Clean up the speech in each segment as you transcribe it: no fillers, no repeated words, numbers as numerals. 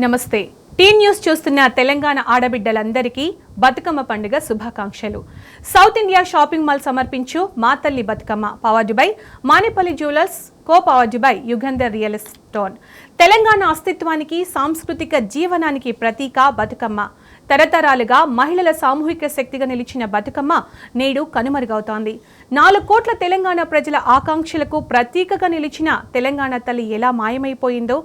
నమస్తే. Tea news చూస్తున్న తెలంగాణ ఆడబిడ్డలందరికీ బతుకమ్మ పండుగ శుభాకాంక్షలు. సౌత్ ఇండియా షాపింగ్ మాల్ సమర్పించు మా తల్లి Bathukamma powered by Manepalli jewellers, co powered by Yugandhar real estate. Telangana అస్తిత్వానికి, సాంస్కృతిక జీవనానికి ప్రతీక బతుకమ్మ. తరతరాలుగా మహిళల సామూహిక శక్తిగా నిలిచిన బతుకమ్మ నేడు కనుమరుగవుతోంది. 4 కోట్ల తెలంగాణ ప్రజల ఆకాంక్షలకు ప్రతీకగా నిలిచిన తెలంగాణ తల్లి ఎలా మాయమైపోయిందో,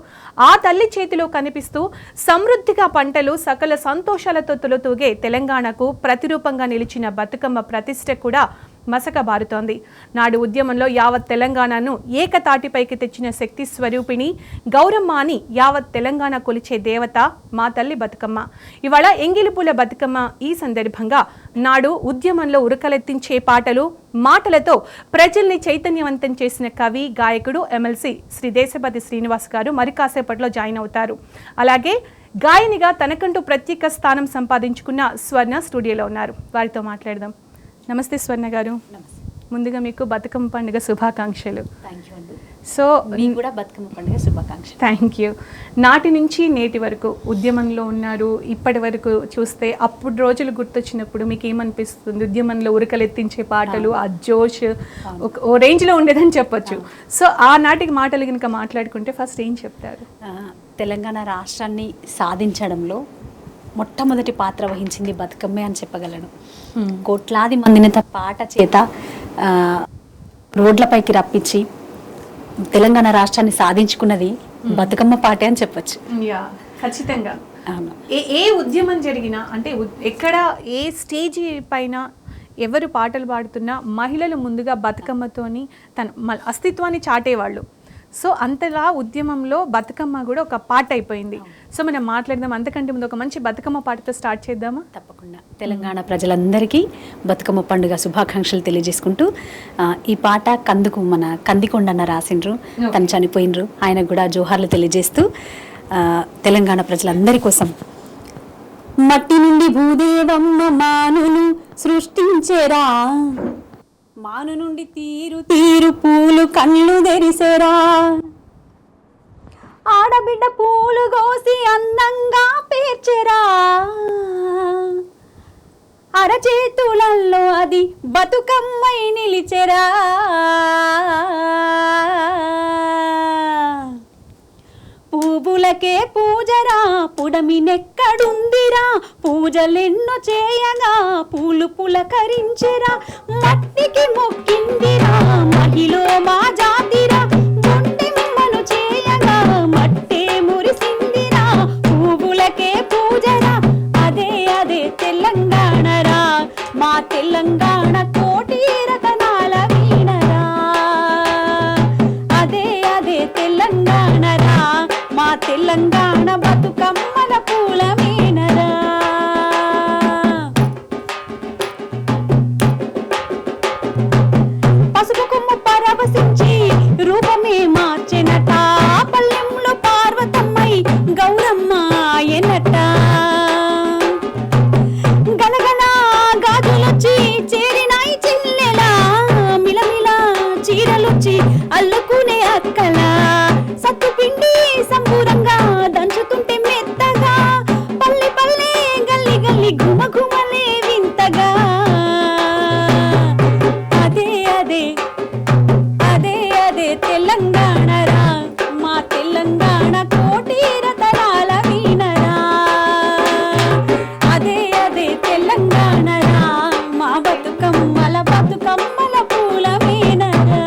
ఆ తల్లి చేతిలో కనిపిస్తూ సమృద్ధిగా పంటలు, సకల సంతోషాలతో తులతూగే తెలంగాణకు ప్రతిరూపంగా నిలిచిన బతుకమ్మ ప్రతిష్ట కూడా మసకబారుతోంది. నాడు ఉద్యమంలో యావత్ తెలంగాణను ఏకతాటిపైకి తెచ్చిన శక్తి స్వరూపిణి గౌరమ్మ అని యావత్ తెలంగాణ కొలిచే దేవత మా తల్లి బతుకమ్మ. ఇవాళ ఎంగిలిపూల బతుకమ్మ. ఈ సందర్భంగా నాడు ఉద్యమంలో ఉరకలెత్తించే పాటలు, మాటలతో ప్రజల్ని చైతన్యవంతం చేసిన కవి, గాయకుడు, ఎమ్మెల్సీ శ్రీ దేశపతి శ్రీనివాస్ గారు మరి కాసేపట్లో జాయిన్ అవుతారు. అలాగే గాయనిగా తనకంటూ ప్రత్యేక స్థానం సంపాదించుకున్న స్వర్ణ స్టూడియోలో ఉన్నారు. వారితో మాట్లాడదాం. నమస్తే స్వర్ణ గారు. ముందుగా మీకు బతుకమ్మ పండుగ శుభాకాంక్షలు. సో మీకు కూడా బతుకమ్మ పండుగ శుభాకాంక్షలు. Thank you. నాటి నుంచి నేటి వరకు ఉద్యమంలో ఉన్నారు. ఇప్పటి వరకు చూస్తే అప్పుడు రోజులు గుర్తొచ్చినప్పుడు మీకు ఏమనిపిస్తుంది? ఉద్యమంలో ఉరకలెత్తించే పాటలు, ఆ జోష్ ఓ రేంజ్లో ఉండేదని చెప్పొచ్చు. సో ఆ నాటికి మాటలు కనుక మాట్లాడుకుంటే ఫస్ట్ ఏం చెప్తారు? తెలంగాణ రాష్ట్రాన్ని సాధించడంలో మొట్టమొదటి పాత్ర వహించింది బతుకమ్మే అని చెప్పగలను. కోట్లాది మందిని పాట చేత రోడ్లపైకి రప్పించి తెలంగాణ రాష్ట్రాన్ని సాధించుకున్నది బతుకమ్మ పాటే అని చెప్పచ్చు. ఖచ్చితంగా. ఏ ఉద్యమం జరిగినా, అంటే ఎక్కడ ఏ స్టేజ్ పైన ఎవరు పాటలు పాడుతున్నా మహిళలు ముందుగా బతుకమ్మతోని తన అస్తిత్వాన్ని చాటేవాళ్ళు. సో అంతలా ఉద్యమంలో బతుకమ్మ కూడా ఒక పాట అయిపోయింది. సో మనం మాట్లాడదాం. అంతకంటే ముందు ఒక మంచి బతుకమ్మ పాటతో స్టార్ట్ చేద్దామా? తప్పకుండా. తెలంగాణ ప్రజలందరికీ బతుకమ్మ పండుగ శుభాకాంక్షలు తెలియజేసుకుంటూ ఈ పాట మన కందికొండన్న రాసిండ్రు, తను చనిపోయినరు, ఆయనకు కూడా జోహార్లు తెలియజేస్తూ తెలంగాణ ప్రజలందరి కోసం. మట్టి నుండి భూదేవమ్మ మానును సృష్టించేరా, మాను నుండి తీరు తీరు పూలు కళ్ళు తెరిసెరా, ఆడబిడ్డ పూలు కోసి అందంగా పేర్చెరా, అరచేతులల్లో అది బతుకమ్మై నిలిచెరా, పూపులకే పూజరా పుడమి నెక్కడుందిరా, పూజలెన్నో చేయగా పూలు పులకరించెరా, మట్టికి మొక్కిందిరా మహిళ మా జాతిరా, జొంటి మిమ్మను చేయగా మట్టే మురిసిందిరా, పూపులకే పూజరా అదే అదే తెలంగాణరా, మా తెలంగాణ కోటి రతనాల వీణరా, అదే అదే తెలంగాణరా, మా తెలంగాణ బతుకమ్మల పూల మీనరా. పసుపు కొమ్ము పరవశించి రూపమే మార్చెనట, పల్లెంలో పార్వతమ్మై గౌరమ్మ ఎనట, గలగల గాజులొచ్చి చేరినాయి చిన్నెలా, మిలమిల చీరలొచ్చి అల్లుకునే అక్కల, సత్తు పిండి సంపూరంగా దంచుతుంటే మెత్తగా, పల్లె పల్లె గల్లి గల్లి గుమ గుమలే వింతగా, అదే అదే అదే అదే తెలంగాణరా, మా తెలంగాణ కోటి రతనాల వీణరా, అదే అదే తెలంగాణరా, మా బతుకమ్మల పూల వీణరా,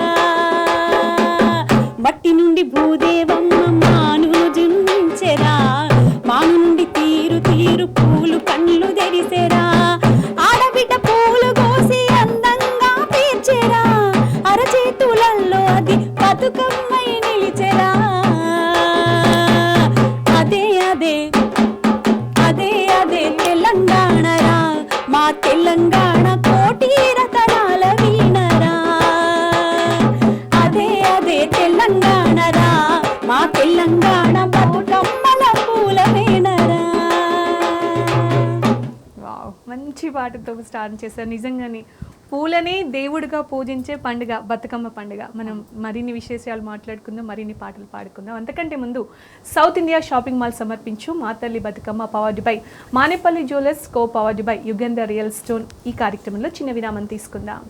మట్టి నుండి భూదేవమ్మ మానును జున్నించెరా, మాను నుండి తీరు తీరు పూలు కళ్ళు తెరిసెరా, ఆడబిడ్డ పూలు కోసి అందంగా పేర్చెరా, అరచేతులల్లో అది బతుకమ్మై నిలిచెరా, అదే అదే అదే అదే తెలంగాణరా, మా తెలంగాణ కోటి రతనాల వీణరా, అదే అదే తెలంగాణరా, మా తెలంగాణ బతుకమ్మల పూల వీణరా. వావ్, మంచి పాటతో స్టార్ట్ చేశారు. నిజంగానే పూలనే దేవుడిగా పూజించే పండుగ బతుకమ్మ పండుగ. మనం మరిన్ని విశేషాలు మాట్లాడుకుందాం, మరిన్ని పాటలు పాడుకుందాం. అంతకంటే ముందు సౌత్ ఇండియా షాపింగ్ మాల్ సమర్పించు మా తల్లి Bathukamma powered by Manepalli jewellers co powered by Yugandhar real stone ఈ కార్యక్రమంలో చిన్న విరామం తీసుకుందాం.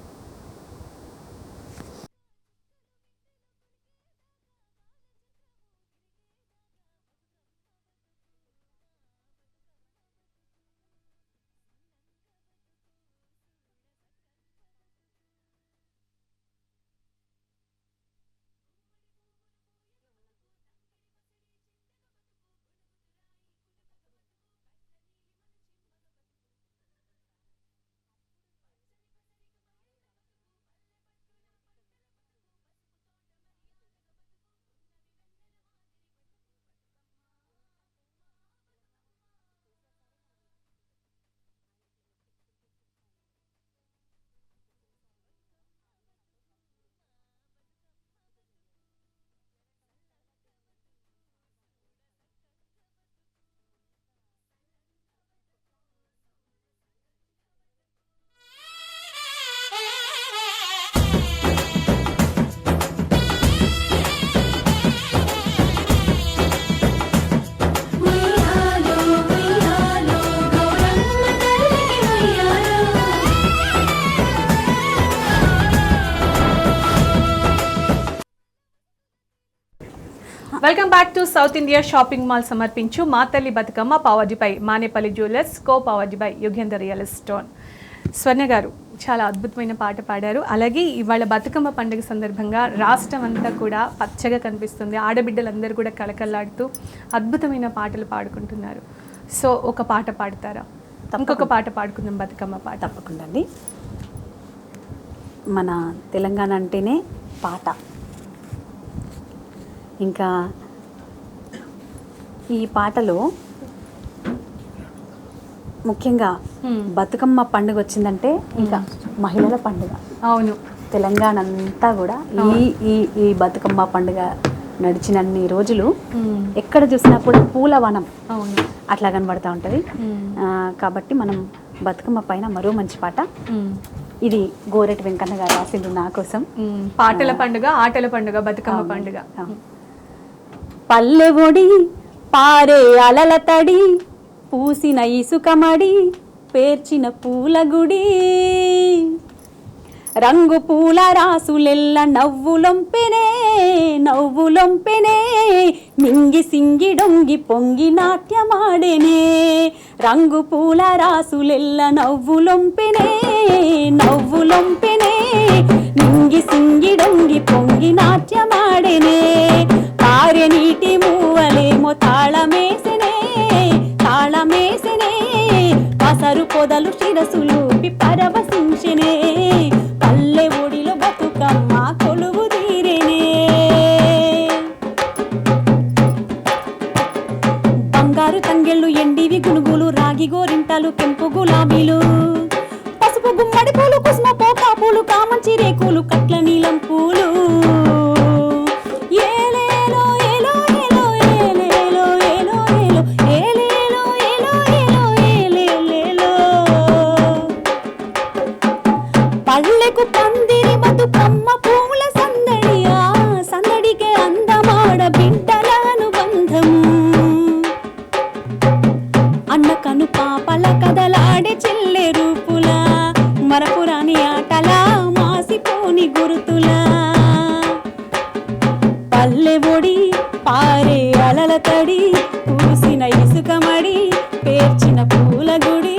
Welcome back to South India shopping mall సమర్పించు మా తల్లి Bathukamma powered by Manepalli jewellers co powered by Yugandhar real stone. Swarna గారు చాలా అద్భుతమైన పాట పాడారు. అలాగే ఇవాళ బతుకమ్మ పండుగ సందర్భంగా రాష్ట్రం అంతా కూడా పచ్చగా కనిపిస్తుంది. ఆడబిడ్డలందరూ కూడా కళకళలాడుతూ అద్భుతమైన పాటలు పాడుకుంటున్నారు. సో ఒక పాట పాడతారా? ఇంకొక పాట పాడుకుందాం, బతుకమ్మ పాట. తప్పకుండా అండి. మన తెలంగాణ అంటేనే పాట. ఇంకా ఈ పాటలో ముఖ్యంగా బతుకమ్మ పండుగ వచ్చిందంటే ఇంకా మహిళల పండుగ. అవును, తెలంగాణ అంతా కూడా ఈ బతుకమ్మ పండుగ నడిచినన్ని రోజులు ఎక్కడ చూసినా కూడా పూలవనం అట్లా కనబడతా ఉంటుంది. కాబట్టి మనం బతుకమ్మ పైన మరో మంచి పాట, ఇది గోరెటి వెంకన్న గారు రాసిండ్రు నా కోసం. పాటల పండుగ, ఆటల పండుగ, బతుకమ్మ పండుగ. పల్లె ఒడి పారే అలల తడి, పూసిన ఇసుకమడి, పేర్చిన పూల గుడి, రంగు పూల రాసులెల్ల నవ్వులొంపెనే నవ్వులొంపెనే, మింగి సింగి డొంగి పొంగి నాట్యమాడెనే, రంగు పూల రాసులెల్ల నవ్వులొంపెనే నవ్వులొంపెనే, మింగి సింగి డొంగి పొంగి నాట్యమాడెనే, పారె నీటి మూవలేమో తాళమేసెనే తాళమేసెనే, పసరు పొదలు శిరసులూపి పరవశించెనే, పల్లె ఒడిలో బతుకమ్మ కొలువు తీరెనే, బంగారు తంగెళ్ళు ఎండివి గునుగులు, రాగి గోరింటలు కెంపు గులాబీలు, పసుపు గుమ్మడి పూలు కుసుమ పోకా పూలు, కామంచి రేకులు కట్ల నీలం పూలు, పల్లెకు పందిరి బతుకమ్మ పూల సందడి, ఆ సందడికే అందమాడ బిడ్డల అనుబంధం, అన్న కను పాపల కదలాడే చెల్లె రూపుల, మరపురాని ఆటల మాసిపోని గురుతుల, పల్లె ఒడి పారే అలల తడి, పూసిన ఇసుకమడి, పేర్చిన పూల గుడి,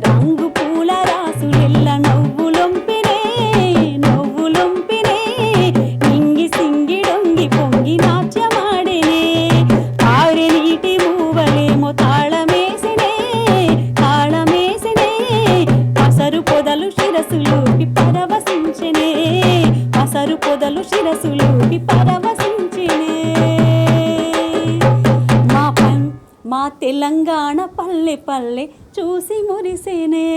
రంగు పూల రాసులెల్ల నవ్వులొంపెనే నవ్వులొంపెనే, ఇంగి సింగి డొంగి పొంగి నాట్యమాడెనే, పారె నీటి మూవలేమో తాళమేసెనే తాళమేసెనే, పసరు పొదలు శిరసులూపి పరవశించెనే, పసరు పొదలు శిరసులూపి పరవశించెనే, మా తెలంగాణ పల్లె పల్లె చూసి మురిసేనే.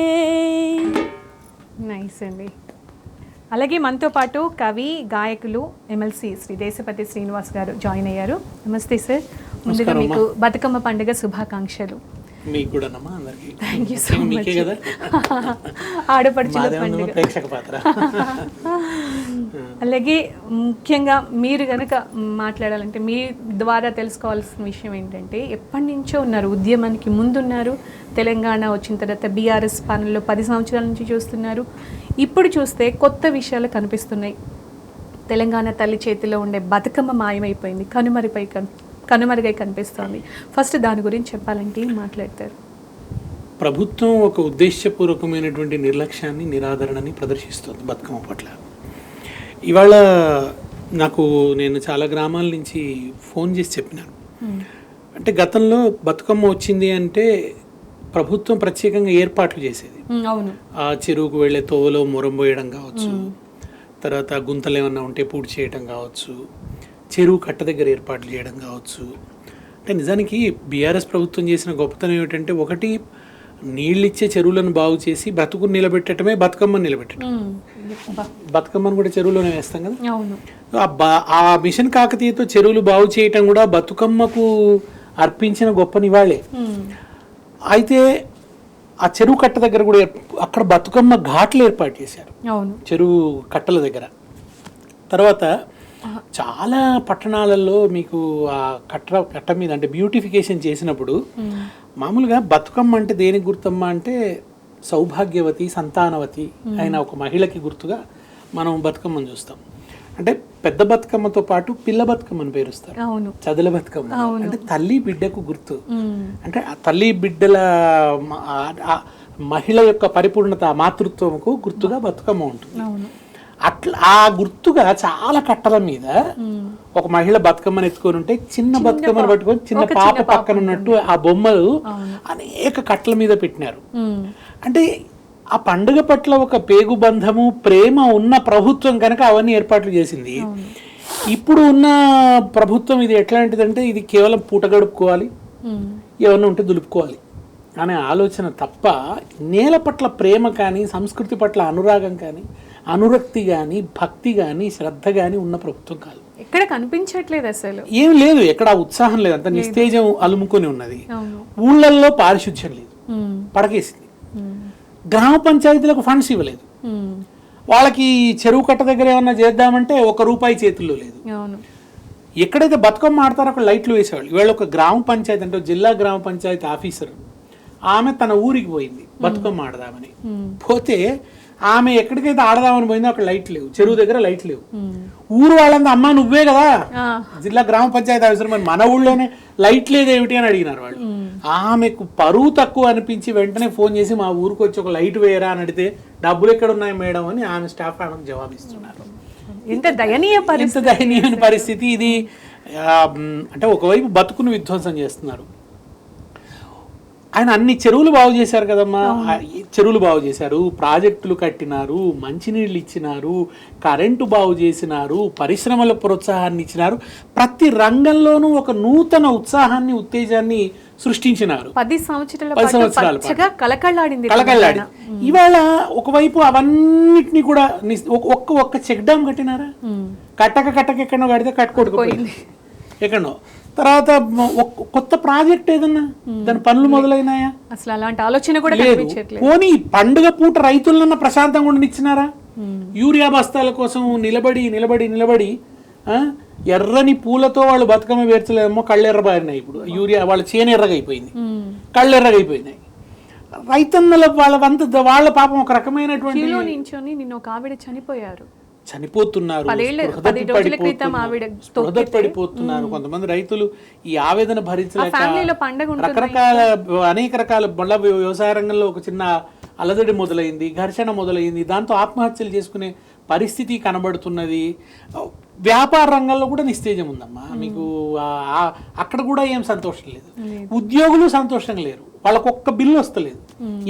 నైస్ అండి. అలాగే మనతో పాటు కవి, గాయకులు, ఎమ్మెల్సీ శ్రీ దేశపతి శ్రీనివాస్ గారు జాయిన్ అయ్యారు. నమస్తే సార్. ముందుగా మీకు బతుకమ్మ పండుగ శుభాకాంక్షలు. మీకు కూడా అందరికి థ్యాంక్ యూ సో మచ్. మీకే కదా ఆడపడుచుల మాదేమో పండుగ. ప్రేక్షక పాత్ర. అలాగే ముఖ్యంగా మీరు కనుక మాట్లాడాలంటే మీ ద్వారా తెలుసుకోవాల్సిన విషయం ఏంటంటే, ఎప్పటి నుంచో ఉన్నారు, ఉద్యమానికి ముందున్నారు, తెలంగాణ వచ్చిన తర్వాత బీఆర్ఎస్ పాలనలో 10 సంవత్సరాల నుంచి చూస్తున్నారు. ఇప్పుడు చూస్తే కొత్త విషయాలు కనిపిస్తున్నాయి. తెలంగాణ తల్లి చేతిలో ఉండే బతుకమ్మ మాయమైపోయింది, కనుమరుగై కనిపిస్తోంది. ఫస్ట్ దాని గురించి చెప్పాలంటే ఏం మాట్లాడతారు? ప్రభుత్వం ఒక ఉద్దేశపూర్వకమైనటువంటి నిర్లక్ష్యాన్ని, నిరాదరణని ప్రదర్శిస్తుంది బతుకమ్మ పట్ల. ఇవాళ నేను చాలా గ్రామాల నుంచి ఫోన్ చేసి చెప్పినాను. అంటే గతంలో బతుకమ్మ వచ్చింది అంటే ప్రభుత్వం ప్రత్యేకంగా ఏర్పాట్లు చేసేది. అవును, ఆ చెరువుకు వెళ్ళే తోవలో మొరం పోయడం కావచ్చు, తర్వాత గుంతలు ఏమన్నా ఉంటే పూడ్చి చేయడం కావచ్చు, చెరువు కట్ట దగ్గర ఏర్పాట్లు చేయడం కావచ్చు. అంటే నిజానికి బీఆర్ఎస్ ప్రభుత్వం చేసిన గొప్పతనం ఏమిటంటే, ఒకటి నీళ్ళిచ్చే చెరువులను బాగు చేసి బ్రతుకుని నిలబెట్టడమే బతుకమ్మని నిలబెట్టడం. బతుకమ్మను కూడా చెరువులోనే వేస్తాం కదా. అవును, ఆ మిషన్ కాకతీయతో చెరువులు బాగు చేయటం కూడా బతుకమ్మకు అర్పించిన గొప్ప నివాళే. అయితే ఆ చెరువు కట్ట దగ్గర కూడా అక్కడ బతుకమ్మ ఘాట్లు ఏర్పాటు చేశారు. అవును, చెరువు కట్టల దగ్గర. తర్వాత చాలా పట్టణాలలో మీకు ఆ కట్ట మీద అంటే బ్యూటిఫికేషన్ చేసినప్పుడు మామూలుగా బతుకమ్మ అంటే దేనికి గుర్తమ్మ అంటే సౌభాగ్యవతి, సంతానవతి అయిన ఒక మహిళకి గుర్తుగా మనం బతుకమ్మను చూస్తాం. అంటే పెద్ద బతుకమ్మతో పాటు పిల్ల బతుకమ్మను పేరుస్తారు, చదల బతుకమ్మ. అంటే తల్లి బిడ్డకు గుర్తు. అంటే ఆ తల్లి బిడ్డల మహిళ యొక్క పరిపూర్ణత, మాతృత్వంకు గుర్తుగా బతుకమ్మ ఉంటుంది. అట్లా ఆ గుర్తుగా చాలా కట్టల మీద ఒక మహిళ బతుకమ్మను ఎత్తుకొని ఉంటే చిన్న బతుకమ్మను పట్టుకొని చిన్న పాప పక్కన ఉన్నట్టు ఆ బొమ్మలు అనేక కట్టల మీద పెట్టినారు. అంటే ఆ పండుగ పట్ల ఒక పేగుబంధము, ప్రేమ ఉన్న ప్రభుత్వం కనుక అవన్నీ ఏర్పాట్లు చేసింది. ఇప్పుడు ఉన్న ప్రభుత్వం ఇది ఎట్లాంటిదంటే, ఇది కేవలం పూట గడుపుకోవాలి, ఏమన్నా ఉంటే దులుపుకోవాలి అనే ఆలోచన తప్ప నేల పట్ల ప్రేమ కానీ, సంస్కృతి పట్ల అనురాగం కానీ, అనురక్తి కానీ, భక్తి కానీ, శ్రద్ధ కానీ ఉన్న ప్రభుత్వం కాదు. ఎక్కడ కనిపించట్లేదు, అసలు ఏం లేదు, ఎక్కడ ఉత్సాహం లేదు, అంత నిస్తేజం అలుముకొని ఉన్నది. ఊళ్ళల్లో పారిశుధ్యం లేదు, పడకేసింది. గ్రామ పంచాయతీలకు ఫండ్స్ ఇవ్వలేదు. వాళ్ళకి చెరువు కట్ట దగ్గర ఏమన్నా చేద్దామంటే ₹1 చేతుల్లో లేదు. ఎక్కడైతే బతుకమ్మ ఆడతారో అక్కడ లైట్లు వేసేవాళ్ళు. ఇవాళ ఒక గ్రామ పంచాయతీ అంటే జిల్లా గ్రామ పంచాయతీ ఆఫీసర్ ఆమె తన ఊరికి పోయింది బతుకమ్మ ఆడదామని. పోతే ఆమె ఎక్కడికైతే ఆడదామని పోయిందో అక్కడ లైట్ లేవు, చెరువు దగ్గర లైట్ లేవు. ఊరు వాళ్ళంతా అమ్మా నువ్వే కదా జిల్లా గ్రామ పంచాయతీ ఆఫీసర్, మరి మన ఊళ్ళోనే లైట్ లేదేమిటి అని అడిగినారు వాళ్ళు. ఆమెకు పరువు తక్కువ అనిపించి వెంటనే ఫోన్ చేసి మా ఊరికి వచ్చి ఒక లైట్ వేయరా అని అడిగితే డబ్బులు ఎక్కడ ఉన్నాయి మేడం అని ఆమె స్టాఫ్ ఆమెకు జవాబిస్తున్నారు. ఎంత దయనీయమైన పరిస్థితి ఇది. అంటే ఒకవైపు బతుకును విధ్వంసం చేస్తున్నారు. ఆయన అన్ని చెరువులు బాగు చేశారు కదమ్మా, చెరువులు బాగు చేశారు, ప్రాజెక్టులు కట్టినారు, మంచినీళ్ళు ఇచ్చినారు, కరెంటు బాగు చేసినారు, పరిశ్రమల ప్రోత్సాహాన్ని ఇచ్చినారు. ప్రతి రంగంలోనూ ఒక నూతన ఉత్సాహాన్ని, ఉత్తేజాన్ని సృష్టించినారు. 10 సంవత్సరాలు కలకల్లాడింది. ఇవాళ ఒకవైపు అవన్నిటినీ కూడా ఒక్క చెక్ డ్యామ్ కట్టినారా, కట్టక ఎక్కడో కడితే కట్టుకోకపోయింది ఎక్కడో. తర్వాత కొత్త ప్రాజెక్ట్ ఏదన్నా దాని పనులు మొదలైనాయా? అసలు అలాంటి ఆలోచన కూడా లేదు. పోనీ పండుగ పూట రైతులన్నా ప్రశాంతంగా ఉండనిచ్చినారా? యూరియా బస్తాల కోసం నిలబడి ఎర్రని పూలతో వాళ్ళు బతుకమ్మ పేర్చలేమో కళ్ళు ఎర్రబారినాయి. ఇప్పుడు యూరియా వాళ్ళ చేను ఎర్రగైపోయింది, కళ్ళు ఎర్రగైపోయినాయి. రైతన్నల వాళ్ళ పాపం ఒక రకమైనటువంటి నిన్న ఒక ఆవిడ చనిపోతున్నారు, పడిపోతున్నారు. కొంతమంది రైతులు ఈ ఆవేదన భరించలేక అనేక రకాల బొండ వ్యవసాయ రంగంలో ఒక చిన్న అలజడి మొదలైంది, ఘర్షణ మొదలైంది, దాంతో ఆత్మహత్యలు చేసుకునే పరిస్థితి కనబడుతున్నది. వ్యాపార రంగంలో కూడా నిస్తేజం ఉందమ్మా మీకు. అక్కడ కూడా ఏం సంతోషం లేదు, ఉద్యోగులు సంతోషంగా లేరు, వాళ్ళకు ఒక్క బిల్లు వస్తలేదు,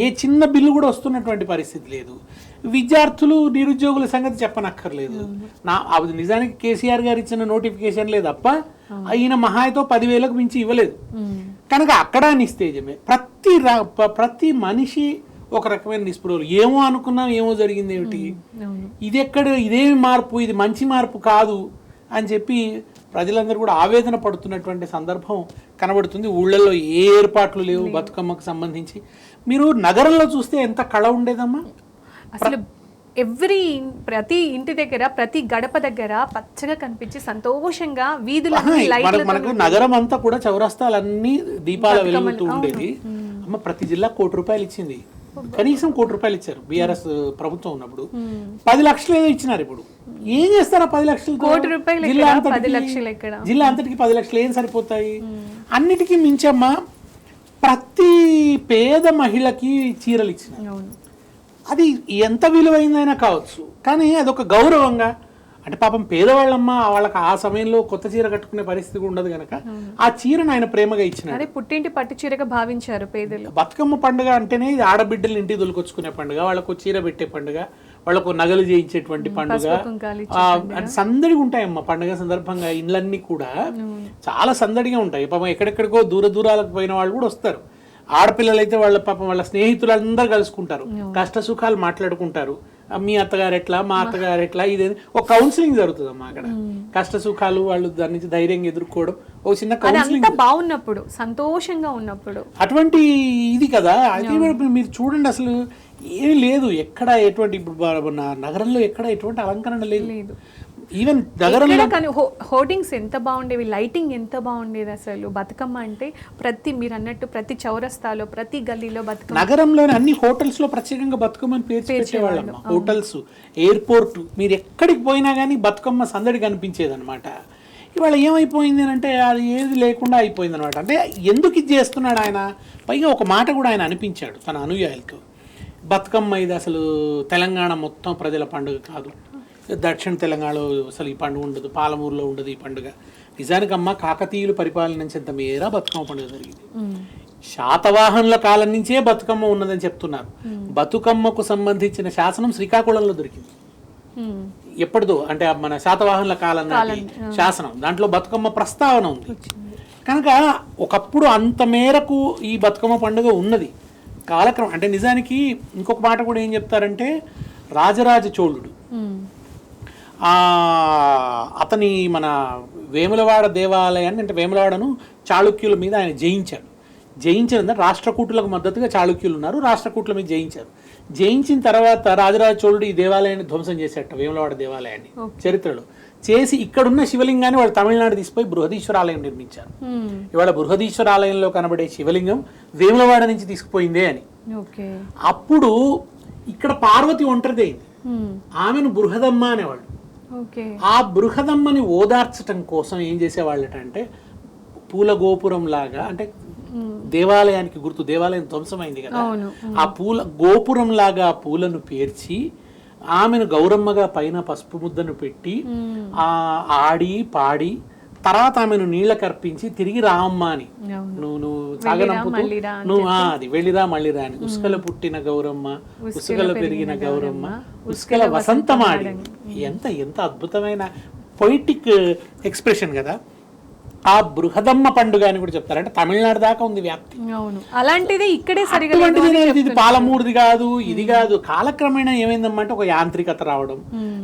ఏ చిన్న బిల్లు కూడా వస్తున్నటువంటి పరిస్థితి లేదు. విద్యార్థులు, నిరుద్యోగుల సంగతి చెప్పనక్కర్లేదు. నిజానికి కేసీఆర్ గారు ఇచ్చిన నోటిఫికేషన్ లేదు తప్ప ఈయన మహాయితో 10,000కు మించి ఇవ్వలేదు కనుక అక్కడ నిస్తేజమే. ప్రతి మనిషి ఒక రకమైన నిస్పృహలు. ఏమో అనుకున్నాం, ఏమో జరిగింది ఏమిటి, ఇదేమి మార్పు, ఇది మంచి మార్పు కాదు అని చెప్పి ప్రజలందరూ కూడా ఆవేదన పడుతున్నటువంటి సందర్భం కనబడుతుంది. ఊళ్ళల్లో ఏ ఏర్పాట్లు లేవు బతుకమ్మకు సంబంధించి. మీరు నగరంలో చూస్తే ఎంత కళ ఉండేదమ్మా. అసలు ప్రతి ఇంటి దగ్గర, ప్రతి గడప దగ్గర పచ్చగా కనిపించి సంతోషంగా మనకు నగరం అంతా కూడా చౌరస్తాలన్నీ దీపాల వెలుగుతూ ఉండేది. అమ్మ ప్రతి జిల్లా ₹1,00,00,000 ఇచ్చింది, కనీసం ₹1,00,00,000 ఇచ్చారు బీఆర్ఎస్ ప్రభుత్వం ఉన్నప్పుడు. 10 లక్షలు ఏదో ఇచ్చినారు. ఇప్పుడు ఏం చేస్తారా 10 లక్షలు? జిల్లా అంతటికి 10 లక్షలు ఏం సరిపోతాయి? అన్నిటికీ మించమ్మా ప్రతి పేద మహిళకి చీరలు ఇచ్చినారు. అది ఎంత విలువైందైనా కావచ్చు, కానీ అదొక గౌరవంగా, అంటే పాపం పేదవాళ్ళమ్మ వాళ్ళకి ఆ సమయంలో కొత్త చీర కట్టుకునే పరిస్థితి ఉండదు కనుక ఆ చీరను ఆయన ప్రేమగా ఇచ్చినారు. పుట్టింటి పట్టు చీరగా భావించారు పేదలు. బతుకమ్మ పండుగ అంటేనే ఇది ఆడబిడ్డలు ఇంటికి దొలుకొచ్చుకునే పండుగ, వాళ్ళకు చీర పెట్టే పండుగ, వాళ్ళకు నగలు చేయించేటువంటి పండుగ. సందడిగా ఉంటాయమ్మ పండుగ సందర్భంగా. ఇండ్లన్నీ కూడా చాలా సందడిగా ఉంటాయి. పాపం ఎక్కడెక్కడికో దూరాలకు పోయిన వాళ్ళు కూడా వస్తారు. ఆడపిల్లలు అయితే వాళ్ళ పాపం వాళ్ళ స్నేహితులు అందరూ కలుసుకుంటారు, కష్ట సుఖాలు మాట్లాడుకుంటారు. మీ అత్తగారు ఎట్లా, మా అత్తగారు ఎట్లా, ఇదే ఒక కౌన్సిలింగ్ జరుగుతుందమ్మా అక్కడ. కష్ట సుఖాలు వాళ్ళు దాని నుంచి ధైర్యంగా ఎదుర్కోవడం, ఒక చిన్న కౌన్సిలింగ్ బాగున్నప్పుడు, సంతోషంగా ఉన్నప్పుడు అటువంటి ఇది కదా. అయితే మీరు చూడండి, అసలు ఏమీ లేదు ఎక్కడ ఎటువంటి, ఇప్పుడు నగరంలో ఎక్కడ ఎటువంటి అలంకరణ లేదు. ఈవెన్ నగరంలో హోర్డింగ్స్ ఎంత బాగుండేవి, లైటింగ్ ఎంత బాగుండేది. అసలు బతుకమ్మ అంటే మీరు అన్నట్టు ప్రతి చౌరస్తాలో, ప్రతి గల్లీలో బతుకమ్మ. నగరంలోని అన్ని హోటల్స్ లో ప్రత్యేకంగా బతుకమ్మని పేర్చేవాళ్ళం. హోటల్స్, ఎయిర్పోర్ట్, మీరు ఎక్కడికి పోయినా కానీ బతుకమ్మ సందడి కనిపించేది అనమాట. ఇవాళ ఏమైపోయింది అంటే అది ఏది లేకుండా అయిపోయింది అనమాట. అంటే ఎందుకు ఇది చేస్తున్నాడు ఆయన? పైగా ఒక మాట కూడా ఆయన అనిపించాడు తన అనుయాయులతో, బతుకమ్మ ఇది అసలు తెలంగాణ మొత్తం ప్రజల పండుగ కాదు, దక్షిణ తెలంగాణలో అసలు ఈ పండుగ ఉండదు, పాలమూరులో ఉండదు ఈ పండుగ. నిజానికమ్మ కాకతీయులు పరిపాలనించేంత మేర బతుకమ్మ పండుగ జరిగింది. శాతవాహనుల కాలం నుంచే బతుకమ్మ ఉన్నదని చెప్తున్నారు. బతుకమ్మకు సంబంధించిన శాసనం శ్రీకాకుళంలో దొరికింది. ఎప్పటిదో అంటే మన శాతవాహనుల కాలం నాటి శాసనం, దాంట్లో బతుకమ్మ ప్రస్తావన ఉంది కనుక ఒకప్పుడు అంత మేరకు ఈ బతుకమ్మ పండుగ ఉన్నది. కాలక్రమం అంటే నిజానికి ఇంకొక మాట కూడా ఏం చెప్తారంటే, రాజరాజ చోళుడు అతని మన వేములవాడ దేవాలయాన్ని, అంటే వేములవాడను చాళుక్యుల మీద ఆయన జయించారు. రాష్ట్రకూటులకు మద్దతుగా చాళుక్యులు ఉన్నారు, రాష్ట్రకూటుల మీద జయించారు. జయించిన తర్వాత రాజరాజ చోళుడు ఈ దేవాలయాన్ని ధ్వంసం చేసేట, వేములవాడ దేవాలయాన్ని చరిత్రలో చేసి ఇక్కడున్న శివలింగాన్ని వాళ్ళు తమిళనాడు తీసిపోయి బృహదీశ్వర ఆలయం నిర్మించారు. ఇవాళ బృహదీశ్వర ఆలయంలో కనబడే శివలింగం వేములవాడ నుంచి తీసుకుపోయిందే అని. అప్పుడు ఇక్కడ పార్వతి ఒంటరిదైంది, ఆమెను బృహదమ్మ అనేవాళ్ళు. ఆ బృహదమ్మని ఓదార్చటం కోసం ఏం చేసేవాళ్ళట అంటే, పూల గోపురం లాగా, అంటే దేవాలయానికి గుర్తు, దేవాలయం ధ్వంసమైంది కదా, ఆ పూల గోపురం లాగా పూలను పేర్చి ఆమెను గౌరమ్మగా పైన పసుపు ముద్దను పెట్టి ఆడి పాడి తర్వాత ఆమెను నీళ్ళకి అర్పించి తిరిగి రామ్మ అని, నువ్వు సాగనంపుతూ నువ్వు అది వెళ్ళిరా మళ్ళీరా అని, ఉస్కల పుట్టిన గౌరమ్మ, ఉసుకల పెరిగిన గౌరమ్మ, ఉస్కల వసంతమాడి. ఎంత ఎంత అద్భుతమైన పొయిటిక్ ఎక్స్ప్రెషన్ కదా. ఆ బృహదమ్మ పండుగ అని కూడా చెప్తారు, అంటే తమిళనాడు దాకా ఉంది వ్యాప్తి. అలాంటిది ఇక్కడే ఇది పాలమూరుది కాదు, ఇది కాదు. కాలక్రమేణా ఏమైందమ్మంటే ఒక యాంత్రికత రావడం,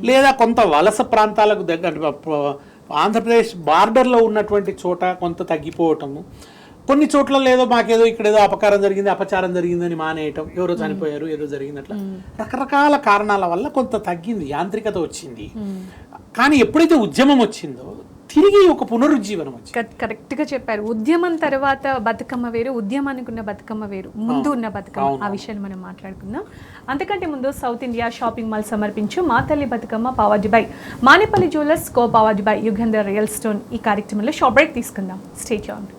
లేదా కొంత వలస ప్రాంతాలకు దగ్గర ఆంధ్రప్రదేశ్ బార్డర్లో ఉన్నటువంటి చోట కొంత తగ్గిపోవటము, కొన్ని చోట్ల లేదో మాకేదో ఇక్కడేదో అపకారం జరిగింది, అపచారం జరిగిందని మానేయటం, ఎవరో చనిపోయారు, ఏదో జరిగింది, అట్లా రకరకాల కారణాల వల్ల కొంత తగ్గింది, యాంత్రికత వచ్చింది. కానీ ఎప్పుడైతే ఉద్యమం వచ్చిందో తిరిగి ఒక పునరుజ్జీవనం వచ్చింది. కరెక్ట్ గా చెప్పారు. ఉద్యమం తర్వాత బతుకమ్మ వేరు, ఉద్యమానికి ఉన్న బతుకమ్మ వేరు, ముందు ఉన్న బతుకమ్మ, ఆ విషయాన్ని మనం మాట్లాడుకుందాం. అంతకంటే ముందు సౌత్ ఇండియా షాపింగ్ మాల్ సమర్పించు మా తల్లి Bathukamma powered by Manepalli jewellers, co powered by Yugandhar real stone. ఈ కార్యక్రమంలో షాప్ బ్రేక్ తీసుకుందాం. Stay tuned.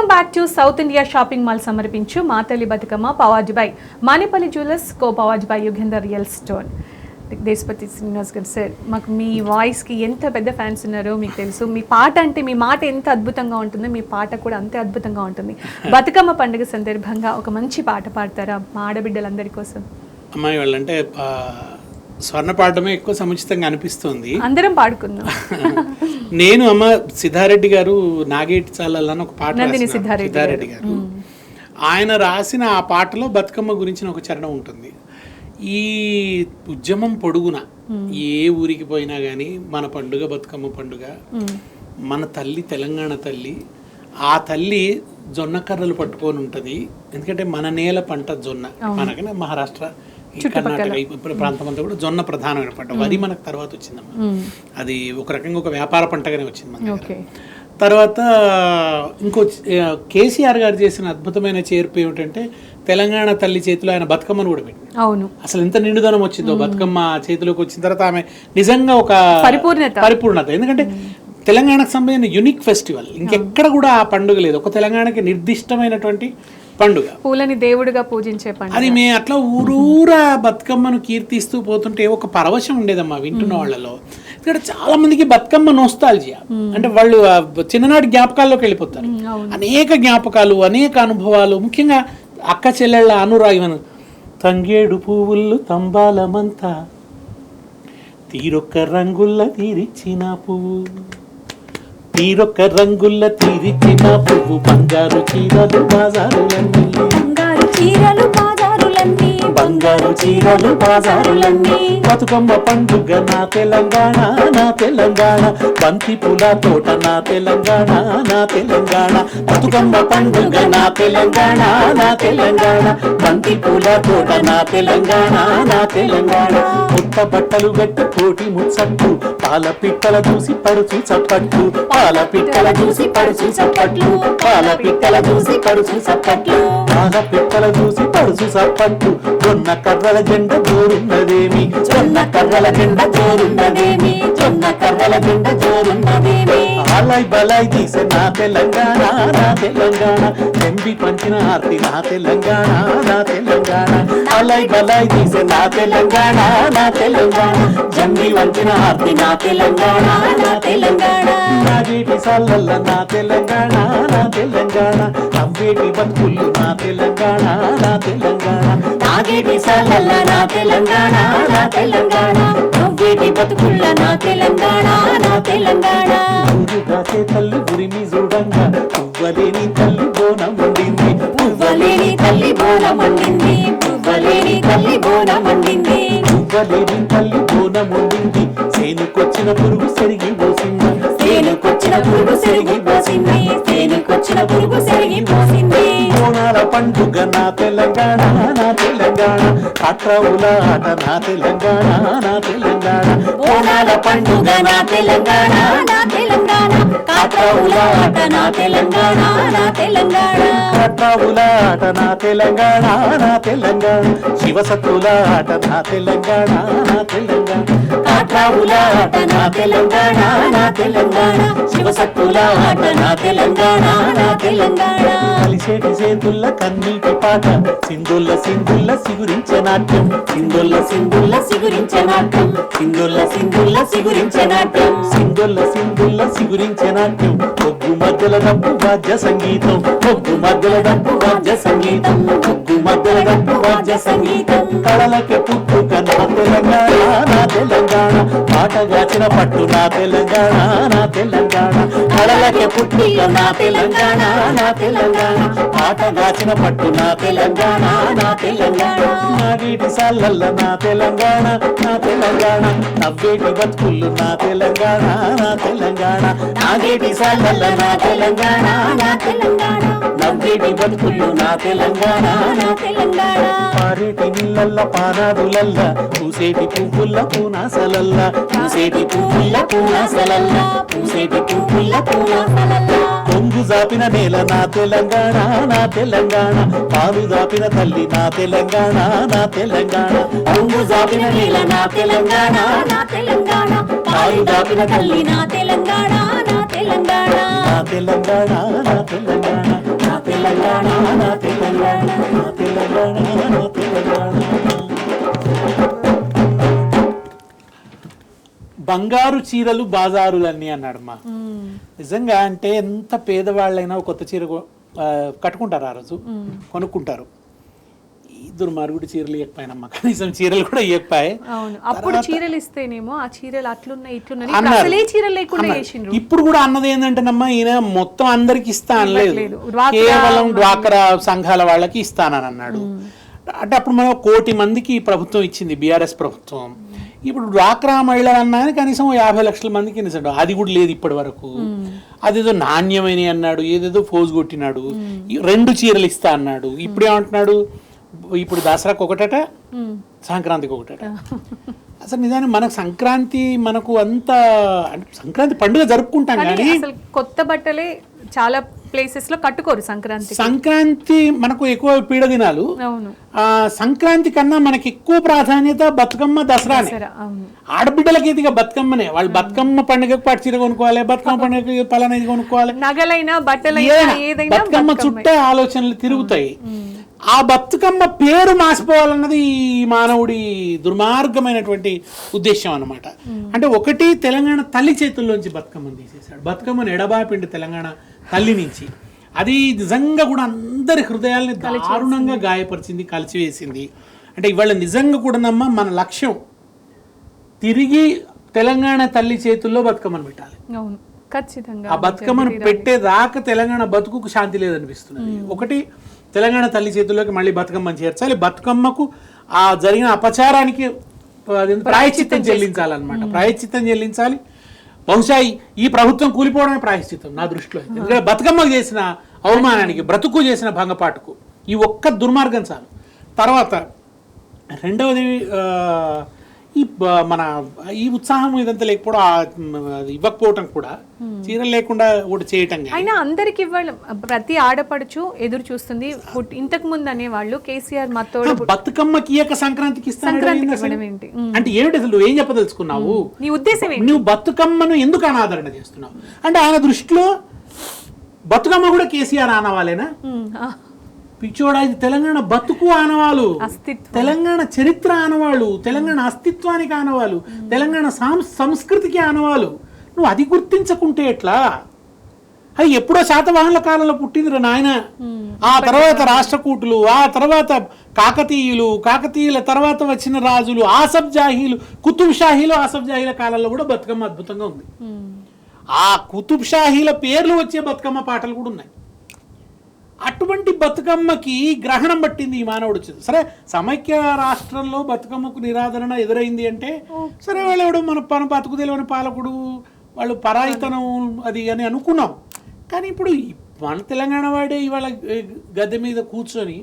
Welcome back to South India shopping mall సమర్పించు మా తల్లి Bathukamma powered by Manepalli jewellers co powered by Yugender real story. Deshapati Srinivas గారు సార్, మాకు మీ వాయిస్కి ఎంత పెద్ద ఫ్యాన్స్ ఉన్నారో మీకు తెలుసు. మీ పాట అంటే మీ మాట ఎంత అద్భుతంగా ఉంటుందో మీ పాట కూడా అంతే అద్భుతంగా ఉంటుంది. బతుకమ్మ పండుగ సందర్భంగా ఒక మంచి పాట పాడతారా మా ఆడబిడ్డలందరి కోసం? అమ్మాయి వాళ్ళంటే స్వర్ణ పాడమే ఎక్కువ సముచితంగా అనిపిస్తుంది. అందరం పాడుకుందాం. నేను అమ్మ సిద్ధారెడ్డి గారు నాగేటి చాలని ఒక పాట సిద్ధారెడ్డి గారు ఆయన రాసిన ఆ పాటలో బతుకమ్మ గురించిన ఒక చరణం ఉంటుంది. ఈ ఉద్యమం పొడుగున ఏ ఊరికి పోయినా కానీ మన పండుగ బతుకమ్మ పండుగ, మన తల్లి తెలంగాణ తల్లి, ఆ తల్లి జొన్న కర్రలు పట్టుకొని ఉంటుంది. ఎందుకంటే మన నేల పంట జొన్న, మనకనే మహారాష్ట్ర కర్ణాటక ఈ ప్రాంతం అంతా కూడా జొన్న ప్రధానమైన పంట. వరి మనకు తర్వాత వచ్చిందమ్మా, అది ఒక రకంగా ఒక వ్యాపార పంటగానే వచ్చింది మన దగ్గర. తర్వాత ఇంకో కేసీఆర్ గారు చేసిన అద్భుతమైన చేర్పు ఏమిటంటే తెలంగాణ తల్లి చేతిలో ఆయన బతుకమ్మను కూడా పెట్టి, అవును అసలు ఎంత నిండుదనం వచ్చిందో బతుకమ్మ చేతిలోకి వచ్చిన తర్వాత ఆమె నిజంగా ఒక పరిపూర్ణత. ఎందుకంటే తెలంగాణకు సంబంధించిన యునిక్ ఫెస్టివల్, ఇంకెక్కడ కూడా ఆ పండుగ లేదు. ఒక తెలంగాణకి నిర్దిష్టమైనటువంటి పండుగ, పూలని దేవుడిగా పూజించే పండుగ. అది మేము అట్లా ఊరూరా బతుకమ్మను కీర్తిస్తూ పోతుంటే ఒక పరవశం ఉండేదమ్మా వింటున్న వాళ్ళలో. ఇక్కడ చాలా మందికి బతుకమ్మ నోస్టాల్జియా, అంటే వాళ్ళు చిన్ననాటి జ్ఞాపకాల్లోకి వెళ్ళిపోతారు. అనేక జ్ఞాపకాలు, అనేక అనుభవాలు, ముఖ్యంగా అక్క చెల్లెళ్ళ అనురాగం. తంగేడు పువ్వులు తంబాలమంతా తీరొక్క రంగుల్ల తీరిచ్చిన పువ్వు, తీరొక్క రంగుల్ల తీరిచ్చిన పువ్వు, బంగారు చీరలు బాజారులన్నీ, బంగారు చీరలు బాజారులన్నీ, బంగారు చీరలు బాజారులన్నీ. బతుకమ్మ పండుగ నా తెలంగాణ, నా తెలంగాణ, బంతి పూల తోట నా తెలంగాణ, నా తెలంగాణ. బతుకమ్మ పండుగ నా తెలంగాణ, నా తెలంగాణ, బంతి పూల తోట నా తెలంగాణ, నా తెలంగాణ. కొత్త బట్టలు గట్టి కోటి ముచ్చట్లు, పాల పిట్టల చూసి పడుచు చప్పట్లు, పాల పిట్టల చూసి పడుచు చప్పట్లు, పాల పిట్టల చూసి పడుచు చప్పట్లు, పాల పిట్టల చూసి పడుచు చప్పట్లు. జొన్న కర్రల జెండ జోరున్నదేమి, జొన్న కర్రల జెండ జోరున్నదేమి, జొన్న కర్రల జెండ జోరున్నదేమి. ఆలయ్ బలాయ్ తీసే నా తెలంగాణ, నా తెలంగాణ, ఎంబి పంచిన ఆర్తి నా తెలంగాణ, నా తెలంగాణ. ఆలయ్ బలాయ్ తీసే నా తెలంగాణ, నా తెలంగాణ, జంబి వంచిన ఆర్తి నా తెలంగాణ, నా తెలంగాణ. నాగేటి సాలల్ల నా తెలంగాణ, నా తెలంగాణ, నవ్వేటి బతుకులు నా తెలంగాణ, నా తెలంగాణ. నాగేటి సాలల్ల నా తెలంగాణ, నా తెలంగాణ, నవ్వేటి బతుకుల నా తెలంగాణ, నా తెలంగాణ. ఊరుగా తల్లి ఉరిమి చూడంగా పువ్వలేని తల్లి బోనం వండింది, పువ్వలేని తల్లి బోనం వండింది, పువ్వలేని తల్లి బోనం వండింది, పువ్వలేని తల్లి బోనం వండింది. సేనుకొచ్చిన పురుగు సెరిగి పోసింది, సేనుకొచ్చిన పురుగు సెరిగి పోసింది, సేనుకొచ్చిన పురుగు సెరిగి పోసింది. బోనాల పండుగ నా తెలంగాణ, నా తెలంగాణ, కాట్రావుల ఆట నా తెలంగాణ, నా తెలంగాణ. బోనాల పండుగ నా తెలంగాణ, నా తెలంగాణ, కాట్రావుల ఆట నా తెలంగాణ, నా తెలంగాణ. కాట్రావుల ఆట నా తెలంగాణ, నా తెలంగాణ, శివసత్తుల ఆట నా తెలంగాణ, నా తెలంగాణ. కాట్రావుల ఆట నా తెలంగాణ, నా తెలంగాణ, శివసత్తుల ఆట నా తెలంగాణ, నా తెలంగాణ. కలిసేటి సేతుల్ల కన్నీటి పాట, సింధుల్ల సింధుల్ల సిగురించే నాట్యం, సింధుల్ల సింధుల్ల సిగురించే నాట్యం, సింధుల్ల సింధుల్ల సిగురించే నాట్యం, సింధుల్ల సింధుల్ల సిగురించే నాట్యం. ఒగ్గు మధ్యల డప్పు వాద్య సంగీతం, ఒగ్గు మధ్యల డప్పు వాద్య సంగీతం, ఒగ్గు మధ్యల డప్పు వాద్య సంగీతం. కళలకి పుట్టుక నా తెలంగాణ, నా తెలంగాణ, పాటగాచిన పట్టు నా తెలంగాణ, నా తెలంగాణ. కళలకి పుట్టుక నా తెలంగాణ, నా తెలంగాణ, పాటగాచిన పట్టు నా తెలంగాణ, నా తెలంగాణ. నాగేటి సాలల్ల నా తెలంగాణ, నా తెలంగాణ, నవ్వేటి బతుకులు నా తెలంగాణ, నా తెలంగాణ. నాగేటి సాలల్ల నా తెలంగాణ, నా తెలంగాణ, నవ్వేటి బతుకులు నా తెలంగాణ, నా తెలంగాణ. పారేటి నీళ్ళల్ల పానాదులల్ల, పూసేటి పువ్వుల్ల పూనాసలల్ల, పూసేటి పువ్వుల్ల పూనాసలల్ల, పూసేటి పువ్వుల్ల పూనాసలల్ల. కొంగు జాపిన నేల నా తెలంగాణ, నా తెలంగాణ, పాలు జాపిన తల్లి నా తెలంగాణ, నా తెలంగాణ. కొంగు జాపిన నేల నా తెలంగాణ, నా తెలంగాణ, పాలు జాపిన తల్లి నా తెలంగాణ, నా తెలంగాణ, నా తెలంగాణ, నా తెలంగాణ. నా తెలంగాణ, నా తెలంగాణ, నా తెలంగాణ, నా తెలంగాణ. బంగారు చీరలు బాజారులన్నీ అన్నాడమ్మా. నిజంగా అంటే ఎంత పేదవాళ్ళైనా కొత్త చీర కట్టుకుంటారు, ఆ రోజు కొనుక్కుంటారు. ఈ దుర్మార్గుడి చీరలు ఇవ్వకపోయినమ్మా, కనీసం చీరలు కూడా ఇవ్వకపోయి. అప్పుడు చీరలు ఇస్తేనేమో ఆ చీరలు అట్లున్నాయి ఇట్లున్నాయి, అసలే చీరలు లేకుండా చేసిండ్రు. ఇప్పుడు కూడా అన్నది ఏంటంటేనమ్మా, ఈయన మొత్తం అందరికి ఇస్తా అనలేదు, కేవలం డ్వాక్రా సంఘాల వాళ్ళకి ఇస్తానని అన్నాడు. అంటే అప్పుడు మనం 1 కోటి మందికి ప్రభుత్వం ఇచ్చింది, బీఆర్ఎస్ ప్రభుత్వం. ఇప్పుడు డ్వాక్రా మహిళలు అన్నాయని కనీసం 50 లక్షల మందికి ఇస్తాడు, అది కూడా లేదు ఇప్పటి వరకు. అదేదో నాణ్యమైన అన్నాడు, ఏదేదో ఫోజు కొట్టినాడు. 2 చీరలు ఇస్తా అన్నాడు. ఇప్పుడు ఏమంటున్నాడు, ఇప్పుడు దసరాకు ఒకటట, సంక్రాంతికి ఒకటట. అసలు నిజానికి మనకు సంక్రాంతి మనకు అంత అంటే సంక్రాంతి పండుగ జరుపుకుంటాం కానీ కొత్త బట్టలే చాలా ప్లేసెస్ లో కట్టుకోరు సంక్రాంతి. సంక్రాంతి మనకు ఎక్కువ పీడ దినాలు. సంక్రాంతి కన్నా మనకి ఎక్కువ ప్రాధాన్యత బతుకమ్మ, దసరానే. ఆడబిడ్డలకి ఇదిగా బతుకమ్మనే. వాళ్ళు బతుకమ్మ పండుగకు పట్టు చీర కొనుక్కోవాలి, బతుకమ్మ పండుగకి పలానా ఇది కొనుక్కోవాలి, నగలైనా బట్టలైనా ఏదైనా బతుకమ్మ చుట్టే ఆలోచనలు తిరుగుతాయి. ఆ బతుకమ్మ పేరు మాసిపోవాలన్నది ఈ మానవుడి దుర్మార్గమైనటువంటి ఉద్దేశం అన్నమాట. అంటే ఒకటి, తెలంగాణ తల్లి చేతుల్లోంచి బతుకమ్మను తీసేశాడు. బతుకమ్మను ఎడబాపిండి తెలంగాణ తల్లి నుంచి. అది నిజంగా కూడా అందరి హృదయాల్ని దారుణంగా గాయపరిచింది, కలిసివేసింది. అంటే ఇవాళ నిజంగా కూడా నమ్మ మన లక్ష్యం తిరిగి తెలంగాణ తల్లి చేతుల్లో బతుకమ్మను పెట్టాలి. ఖచ్చితంగా ఆ బతుకమ్మను పెట్టేదాకా తెలంగాణ బతుకుకు శాంతి లేదనిపిస్తున్నది. ఒకటి, తెలంగాణ తల్లి చేతుల్లోకి మళ్ళీ బతుకమ్మని చేర్చాలి. బతుకమ్మకు ఆ జరిగిన అపచారానికి ప్రాయశ్చిత్తం చెల్లించాలన్నమాట. ప్రాయశ్చిత్తం చెల్లించాలి. బహుశా ఈ ప్రభుత్వం కూలిపోవడమే ప్రాయశ్చిత్తం నా దృష్టిలో. ఎందుకంటే బతుకమ్మకు చేసిన అవమానానికి, బ్రతుకు చేసిన భంగపాటుకు ఈ ఒక్క దుర్మార్గం చాలు. తర్వాత రెండవది, మన ఈ ఉత్సాహం ఇదంతా లేకపోవడం, ఇవ్వకపోవటం కూడా, చీరలు లేకుండా ఒకటి చేయటం. అయినా అందరికి ఇవ్వడం, ప్రతి ఆడపడుచు ఎదురు చూస్తుంది. ఇంతకు ముందు అనేవాళ్ళు కేసీఆర్ మత్తోడు బతుకమ్మకి సంక్రాంతికి ఇస్తాను అంటే ఏమిటి అసలు నువ్వు ఏం చెప్పదలుచుకున్నావు? నీ ఉద్దేశం ఏంటి? నువ్వు బతుకమ్మను ఎందుకు అనాదరణ చేస్తున్నావు? అంటే ఆయన దృష్టిలో బతుకమ్మ కూడా కేసీఆర్ ఆనవాలేనా? పిచ్చోడా, ఇది తెలంగాణ బతుకు ఆనవాళ్ళు, తెలంగాణ చరిత్ర ఆనవాళ్ళు, తెలంగాణ అస్తిత్వానికి ఆనవాళ్ళు, తెలంగాణ సంస్కృతికి ఆనవాళ్ళు. నువ్వు అది గుర్తించకుంటే ఎట్లా? అది ఎప్పుడో శాతవాహనుల కాలంలో పుట్టిందిరా నాయన. ఆ తర్వాత రాష్ట్రకూటులు, ఆ తర్వాత కాకతీయులు, కాకతీయుల తర్వాత వచ్చిన రాజులు, ఆసఫ్ జాహీలు, కుతుబ్ షాహీలు, ఆసఫ్ జాహీల కాలంలో కూడా బతుకమ్మ అద్భుతంగా ఉంది. ఆ కుతుబ్ షాహీల పేర్లు వచ్చే బతుకమ్మ పాటలు కూడా ఉన్నాయి. అటువంటి బతుకమ్మకి గ్రహణం పట్టింది ఈ మానవుడు. సరే, సమైక్య రాష్ట్రంలో బతుకమ్మకు నిరాదరణ ఎదురైంది అంటే సరే, వాళ్ళు మన బతుకు తెలియని పాలకుడు, వాళ్ళు పరాయితనం అది అని అనుకున్నాం. కానీ ఇప్పుడు మన తెలంగాణ వాడే ఇవాళ గద్దె మీద కూర్చొని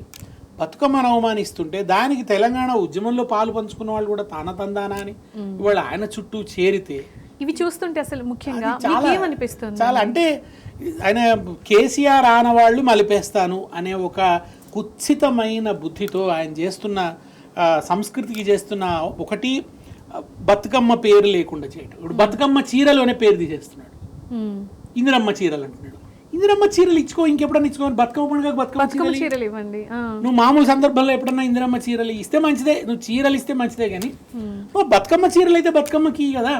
బతుకమ్మను అవమానిస్తుంటే, దానికి తెలంగాణ ఉద్యమంలో పాలు పంచుకున్న వాళ్ళు కూడా తందానా అని ఇవాళ ఆయన చుట్టూ చేరితే, ఇవి చూస్తుంటే అసలు ముఖ్యంగా ఏమనిపిస్తుంది? చాలా అంటే ఆయన కేసీఆర్ ఆనవాళ్ళు మలిపేస్తాను అనే ఒక కుత్సితమైన బుద్ధితో ఆయన చేస్తున్న సంస్కృతికి చేస్తున్న ఒకటి, బతుకమ్మ పేరు లేకుండా చేయడం. ఇప్పుడు బతుకమ్మ చీరలోనే పేరు తీసేస్తున్నాడు. ఇందిరమ్మ చీరలు అంటున్నాడు. ఇందిరమ్మ చీరలు ఇచ్చుకో, ఇంకెప్పుడన్నా ఇచ్చుకో. బతుకమ్మ పండుగ బతుకమ్మ చీరలు ఇవ్వండి. నువ్వు మామూలు సందర్భంలో ఎప్పుడన్నా ఇందిరమ్మ చీరలు ఇస్తే మంచిదే, నువ్వు చీరలు ఇస్తే మంచిదే. కానీ బతుకమ్మ చీరలు అయితే బతుకమ్మకి కదా,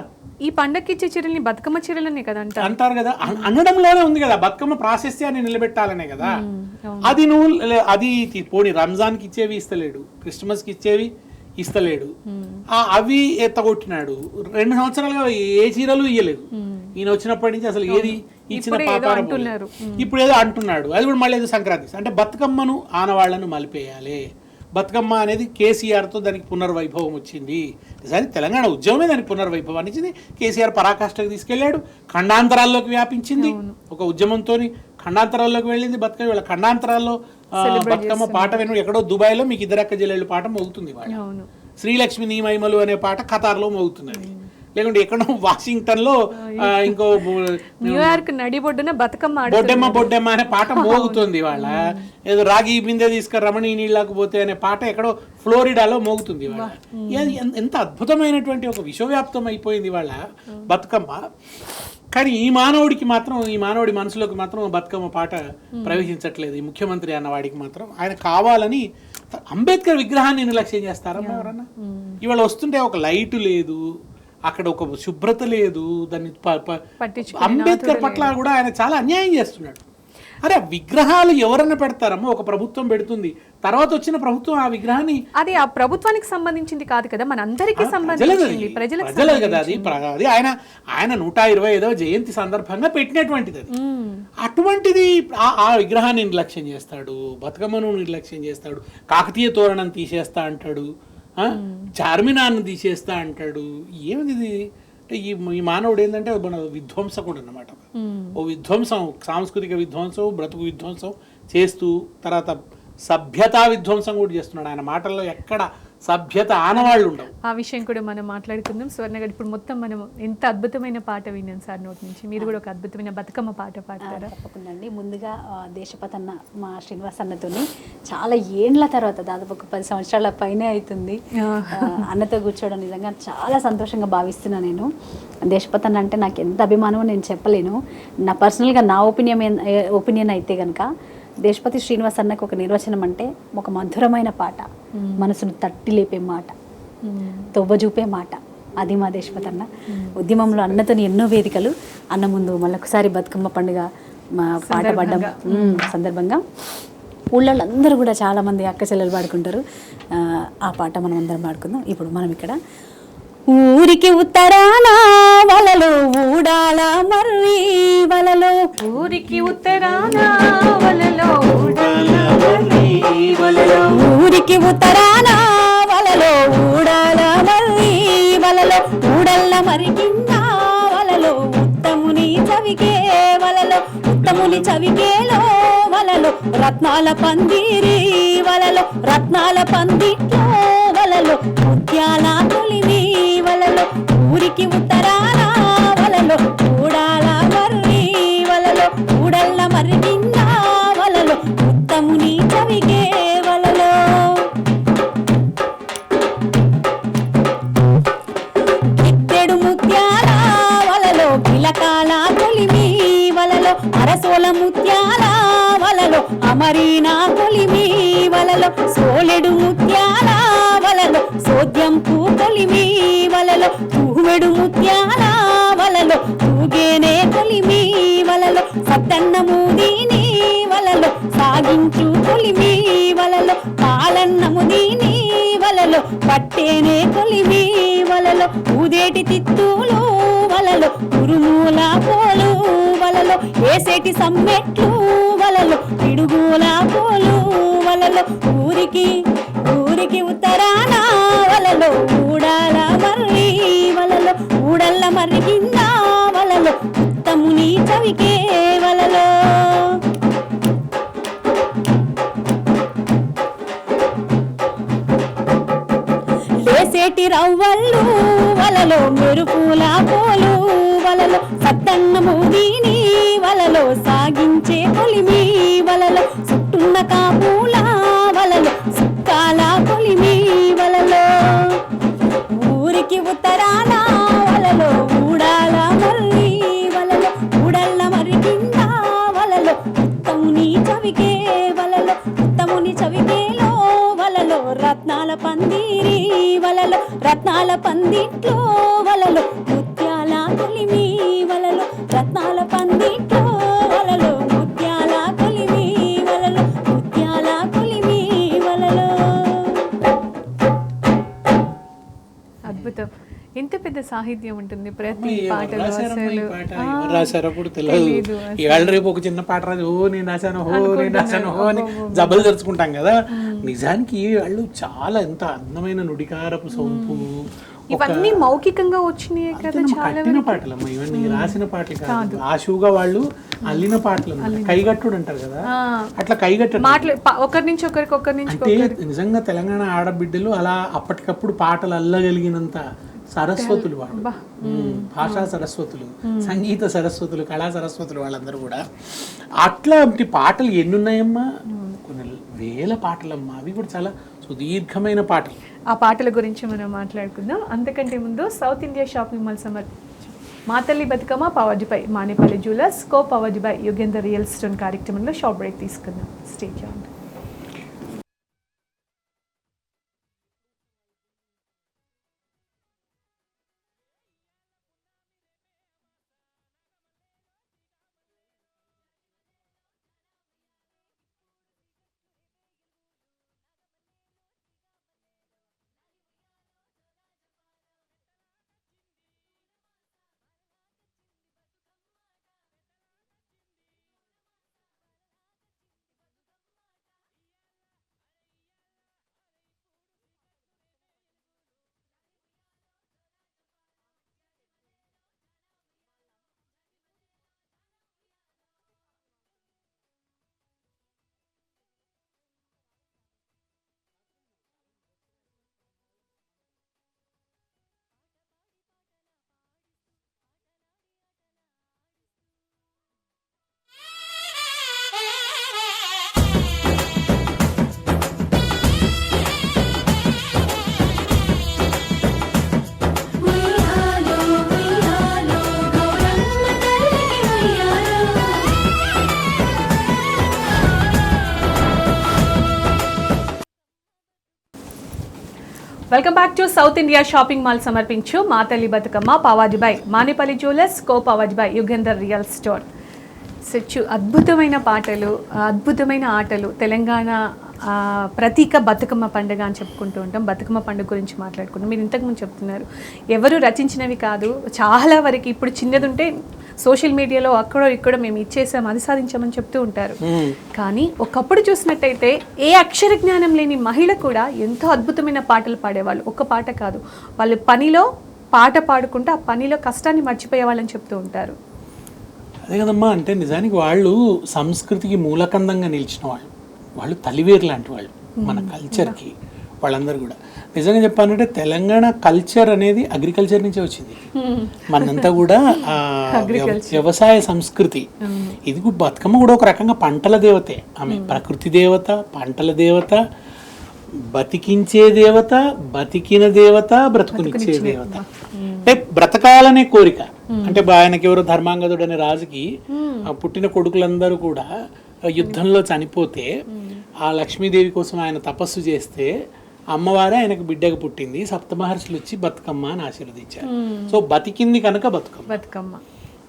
ఈ పండక్కి ఇచ్చే చీరల్ని బతుకమ్మ చీరలనే కదా అంటారు కదా. అనడంలోనే ఉంది కదా, బతుకమ్మ ప్రాశస్యాన్ని నిలబెట్టాలనే కదా. అది నువ్వు అది పోనీ రంజాన్కి ఇచ్చేవి ఇస్తలేడు, క్రిస్మస్కి ఇచ్చేవి ఇస్తలేడు, అవి ఎత్తగొట్టినాడు. 2 సంవత్సరాలుగా ఏ చీరలు ఇయ్యలేదు. ఈయన వచ్చినప్పటి నుంచి అసలు ఏది ఇచ్చిన పాపాలు. ఇప్పుడు ఏదో అంటున్నాడు, అది కూడా మళ్ళీ ఏదో సంక్రాంతి. అంటే బతుకమ్మను ఆనవాళ్లను మలిపేయాలి. బతుకమ్మ అనేది కేసీఆర్తో దానికి పునర్వైభవం వచ్చింది. నిజానికి తెలంగాణ ఉద్యమమే దానికి పునర్వైభవాన్ని ఇచ్చింది. కేసీఆర్ పరాకాష్ఠకు తీసుకెళ్లాడు, ఖండాంతరాల్లోకి వ్యాపించింది. ఒక ఉద్యమంతో ఖండాంతరాల్లోకి వెళ్ళింది బతుకమ్మ. వీళ్ళ ఖండాంతరాల్లో బతుకమ్మ పాట విను. ఎక్కడో దుబాయ్లో మీకు ఇద్దరక్క జిల్లేళ్ళు పాట మోగుతుంది. వాళ్ళ శ్రీలక్ష్మి నీ మహిమలు అనే పాట ఖతార్లో మోగుతున్నది. లేకుంటే ఎక్కడో వాషింగ్టన్ లో ఇంకో న్యూయార్క్ నడిబొడ్డున బొడ్డెమ్మ బొడ్డెమ్మ అనే పాట మోగుతుంది. వాళ్ళ ఏదో రాగి బిందె తీసుకురమణి నీళ్ళకు పోతే అనే పాట ఎక్కడో ఫ్లోరిడాలో మోగుతుంది. వాళ్ళ ఎంత అద్భుతమైనటువంటి ఒక విశ్వవ్యాప్తం అయిపోయింది వాళ్ళ బతుకమ్మ. కానీ ఈ మానవుడి మనసులోకి మాత్రం బతుకమ్మ పాట ప్రవేశించట్లేదు. ఈ ముఖ్యమంత్రి అన్న వాడికి మాత్రం ఆయన కావాలని అంబేద్కర్ విగ్రహాన్ని నిర్లక్ష్యం చేస్తారమ్మా ఎవరన్నా? ఇవాళ వస్తుంటే ఒక లైటు లేదు, అక్కడ ఒక శుభ్రత లేదు, దాన్ని అంబేద్కర్ పట్ల కూడా ఆయన చాలా అన్యాయం చేస్తున్నాడు. అరే విగ్రహాలు ఎవరన్నా పెడతారమ్మా? ఒక ప్రభుత్వం పెడుతుంది, తర్వాత వచ్చిన ప్రభుత్వం ఆ విగ్రహాన్ని, అది ఆ ప్రభుత్వానికి సంబంధించింది కాదు కదా, మన అందరికీ సంబంధించింది, ప్రజలే కదా అది. అది ఆయన 125వ జయంతి సందర్భంగా పెట్టినటువంటిది అది. అటువంటిది ఆ విగ్రహాన్ని నిర్లక్ష్యం చేస్తాడు, బతుకమ్మను నిర్లక్ష్యం చేస్తాడు, కాకతీయ తోరణం తీసేస్తా అంటాడు, చార్మినార్ను తీసేస్తా అంటాడు. ఏమిది ఇది? అంటే ఈ మానవుడు ఏంటంటే మన విధ్వంసకుడు అన్నమాట. ఓ విధ్వంసం, సాంస్కృతిక విధ్వంసం, బ్రతుకు విధ్వంసం చేస్తూ తర్వాత సభ్యతా విధ్వంసం కూడా చేస్తున్నాడు. ఆయన మాటల్లో ఎక్కడ సభ్యత ఆనవాళ్ళు ఉండవు. ఆ విషయం కూడా మనం మాట్లాడుకుందాం. స్వర్ణ గారు, ఇప్పుడు మొత్తం మనం ఎంత అద్భుతమైన పాట విన్నాం సార్ నోటి నుంచి. మీరు కూడా ఒక అద్భుతమైన బతుకమ్మ పాట పాడతారా? తప్పకుండా అండి. ముందుగా దేశపతి అన్న మా శ్రీనివాస్ అన్నతో చాలా ఏండ్ల తర్వాత, దాదాపు ఒక 10 సంవత్సరాల పైనే అవుతుంది అన్నతో కూర్చోవడం నిజంగా చాలా సంతోషంగా భావిస్తున్నాను నేను. దేశపతి అన్న అంటే నాకు ఎంత అభిమానమో నేను చెప్పలేను. నా పర్సనల్గా నా ఒపీనియన్ అయితే కనుక దేశపతి శ్రీనివాస్ అన్నకు ఒక నిర్వచనం అంటే ఒక మధురమైన పాట, మనసును తట్టి లేపే మాట, తొవ్వ చూపే మాట. అది మా దేశపతి అన్న. ఉద్యమంలో అన్నతో ఎన్నో వేదికలు, అన్న ముందు మళ్ళొకసారి బతుకమ్మ పండుగ మా పాట పాడడం సందర్భంగా ఊళ్ళో అందరూ కూడా చాలామంది అక్క చెల్లెలు పాడుకుంటారు. ఆ పాట మనం అందరం పాడుకుందాం. ఇప్పుడు మనం ఇక్కడ ఊరికి ఉత్తరాన వలలో ఊడాల మర్రి వలలో, ఊరికి ఉత్తరాన వలలో ఊడాల మర్రి వలలో, ఊరికి ఉత్తరాన వలలో ఊడాల మర్రి వలలో, ఊడల్ల మరి కింద వలలో ఉత్తముని చవికే వలలో, ఉత్తముని చవికేలో వలలో రత్నాల పందిరి వలలో, రత్నాల పందిట్లో వలలో ముత్యాల తొలిమి వలలో, ఊరికి ఉత్తరాన వలలో ఊడాల మర్రి వలలో, ఊడల్ల మర్రి కింద వలలో ఉత్తముని చవికే వలలో. కిత్తెడు ముత్యాల వలలో పిలకాల కొలిమి వలలో, అరసోల ముత్యాల వలలో అమరీనా కొలిమి వలలో, సోలెడు ముత్యాల వలలో సోద్యంపు కొలిమి వలలో, తూమెడు ముత్యాల వలలో తూగేనే కొలిమి వలలో, సత్తన్నము దీని వలలో సాగించు కొలిమి వలలో, పాలన్నము దీని వలలో పట్టేనే కొలిమి వలలో, ఊదేటి తిత్తులు వలలో ఉరుమూల పోలు వలలో, ఏసేటి సమ్మెట్లు వలలో పిడుగుల పోలు వలలో, ఊరికి ఉత్తరాన వలలో ఊడాల మర్రి వలలో, ఊడల్ల మర్రి కింద వలలో ఉత్తముని చవికే వలలో. లేసేటి రవ్వళ్ళు వలలో మెరుపుల పోలు వలలో, సత్తన్నము దీని వలలో సాగించే కొలిమి వలలో, చుట్టున్న కాపుల వలలో సుక్కాల కొలిమి వలలో, ఊరికి ఉత్తరాన వలలో ఊడాల మర్రి వలలో, ఊడల్ల మర్రి కింద వలలో ఉత్తముని చవికే వలలో, ఉత్తముని చవికేలో వలలో రత్నాల పందిరి వలలో, రత్నాల పందిట్లో వలలో ముత్యాల కొలిమి వలలో, రత్నాల పందిట్లో వలలో ముత్యాల కొలిమి వలలో, ముత్యాల కొలిమి వలలో. అద్భుతం. ఎంత పెద్ద సాహిత్యం ఉంటుంది ప్రతి పాటలో. రాశారో కూడా తెలియదు. ఇవాళ రేపు ఒక చిన్న పాట రాదు, ఓ నేను రాశాను హో అని జబ్బలు తెరుచుకుంటాం కదా. నిజానికి వాళ్ళు చాలా ఎంత అందమైన నుడికారపు సొంపు, ఇవన్నీ మౌఖికంగా వచ్చినాయి కదా, చాలా కట్టిన పాటలమ్మా ఇవన్నీ, రాసిన పాటలు కాదు. ఆశువుగా వాళ్ళు అల్లిన పాటలు, కైగట్టుడు అంటారు కదా, అట్లా కైగట్టు మాటలు ఒకరి నుంచి ఒకరికి అంటే నిజంగా తెలంగాణ ఆడబిడ్డలు అలా అప్పటికప్పుడు పాటలు అల్లగలిగినంత సరస్వతులు వాళ్ళు, భాషా సరస్వతులు, సంగీత సరస్వతులు, కళా సరస్వతులు వాళ్ళందరూ కూడా. అట్లాంటి పాటలు ఎన్ని ఉన్నాయమ్మా? కొన్ని వేల పాటలమ్మా. అవి కూడా చాలా సుదీర్ఘమైన పాటలు. ఆ పాటల గురించి మనం మాట్లాడుకుందాం. అంతకంటే ముందు సౌత్ ఇండియా షాపింగ్ మాల్ మా తల్లి Bathukamma powered by Manepalli jewellers, co powered by Yugender real stone కార్యక్రమంలో షార్ట్ బ్రేక్ తీసుకుందాం. Stay tuned. Welcome back to South India shopping mall సమర్పించు మా తల్లి Bathukamma powered by Manepalli jewellers, co powered by Yugender real story. అద్భుతమైన పాటలు, అద్భుతమైన ఆటలు, తెలంగాణ ప్రతీక బతుకమ్మ పండుగ అని చెప్పుకుంటూ ఉంటాం. బతుకమ్మ పండుగ గురించి మాట్లాడుకుంటాం. మీరు ఇంతకుముందు చెప్తున్నారు ఎవరు రచించినవి కాదు, చాలా వరకు ఇప్పుడు చిన్నది ఉంటే సోషల్ మీడియాలో అక్కడో ఇక్కడో మేము ఇచ్చేసాం, అది సాధించామని చెప్తూ ఉంటారు. కానీ ఒకప్పుడు చూసినట్టయితే ఏ అక్షర జ్ఞానం లేని మహిళ కూడా ఎంతో అద్భుతమైన పాటలు పాడేవాళ్ళు. ఒక్క పాట కాదు, వాళ్ళు పనిలో పాట పాడుకుంటూ ఆ పనిలో కష్టాన్ని మర్చిపోయేవాళ్ళని చెప్తూ ఉంటారు. అదే కదమ్మా, అంటే నిజానికి వాళ్ళు సంస్కృతికి మూలకందంగా నిలిచిన వాళ్ళు, వాళ్ళు తలివేరు లాంటి వాళ్ళు మన కల్చర్కి. వాళ్ళందరూ కూడా నిజంగా చెప్పాలంటే తెలంగాణ కల్చర్ అనేది అగ్రికల్చర్ నుంచే వచ్చింది. మనంతా కూడా వ్యవసాయ సంస్కృతి. ఇది బతుకమ్మ కూడా ఒక రకంగా పంటల దేవతే. ఆమె ప్రకృతి దేవత, పంటల దేవత, బతికించే దేవత, బతికిన దేవత, బ్రతుకునిచ్చే దేవత. అంటే బ్రతకాలనే కోరిక. అంటే ఆయనకి ఎవరో ధర్మాంగదుడు అనే రాజుకి పుట్టిన కొడుకులందరూ కూడా యుద్ధంలో చనిపోతే ఆ లక్ష్మీదేవి కోసం ఆయన తపస్సు చేస్తే అమ్మవారే ఆయనకు బిడ్డగా పుట్టింది. సప్తమహర్షులు వచ్చి బతుకమ్మ అని ఆశీర్వదించారు. సో బతికింది కనుక బతుకమ్మ.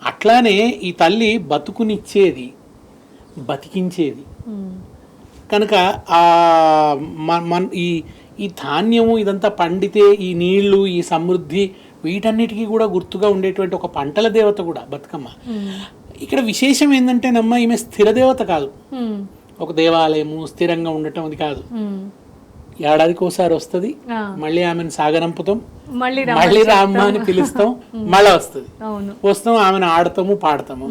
అట్లానే ఈ తల్లి బతుకునిచ్చేది, బతికించేది కనుక ఈ ధాన్యము ఇదంతా పండితే ఈ నీళ్లు, ఈ సమృద్ధి, వీటన్నిటికీ కూడా గుర్తుగా ఉండేటువంటి ఒక పంటల దేవత కూడా బతుకమ్మ. ఇక్కడ విశేషం ఏంటంటేనమ్మా, ఈమె స్థిర దేవత కాదు. ఒక దేవాలయము స్థిరంగా ఉండటం అది కాదు. ఏడాదికి ఒకసారి వస్తుంది, మళ్ళీ ఆమెను సాగనంపుతాం, మళ్ళీ రామ్మ అని పిలుస్తాం, మళ్ళీ వస్తుంది, వస్తాం, ఆమెను ఆడతాము, పాడతాము.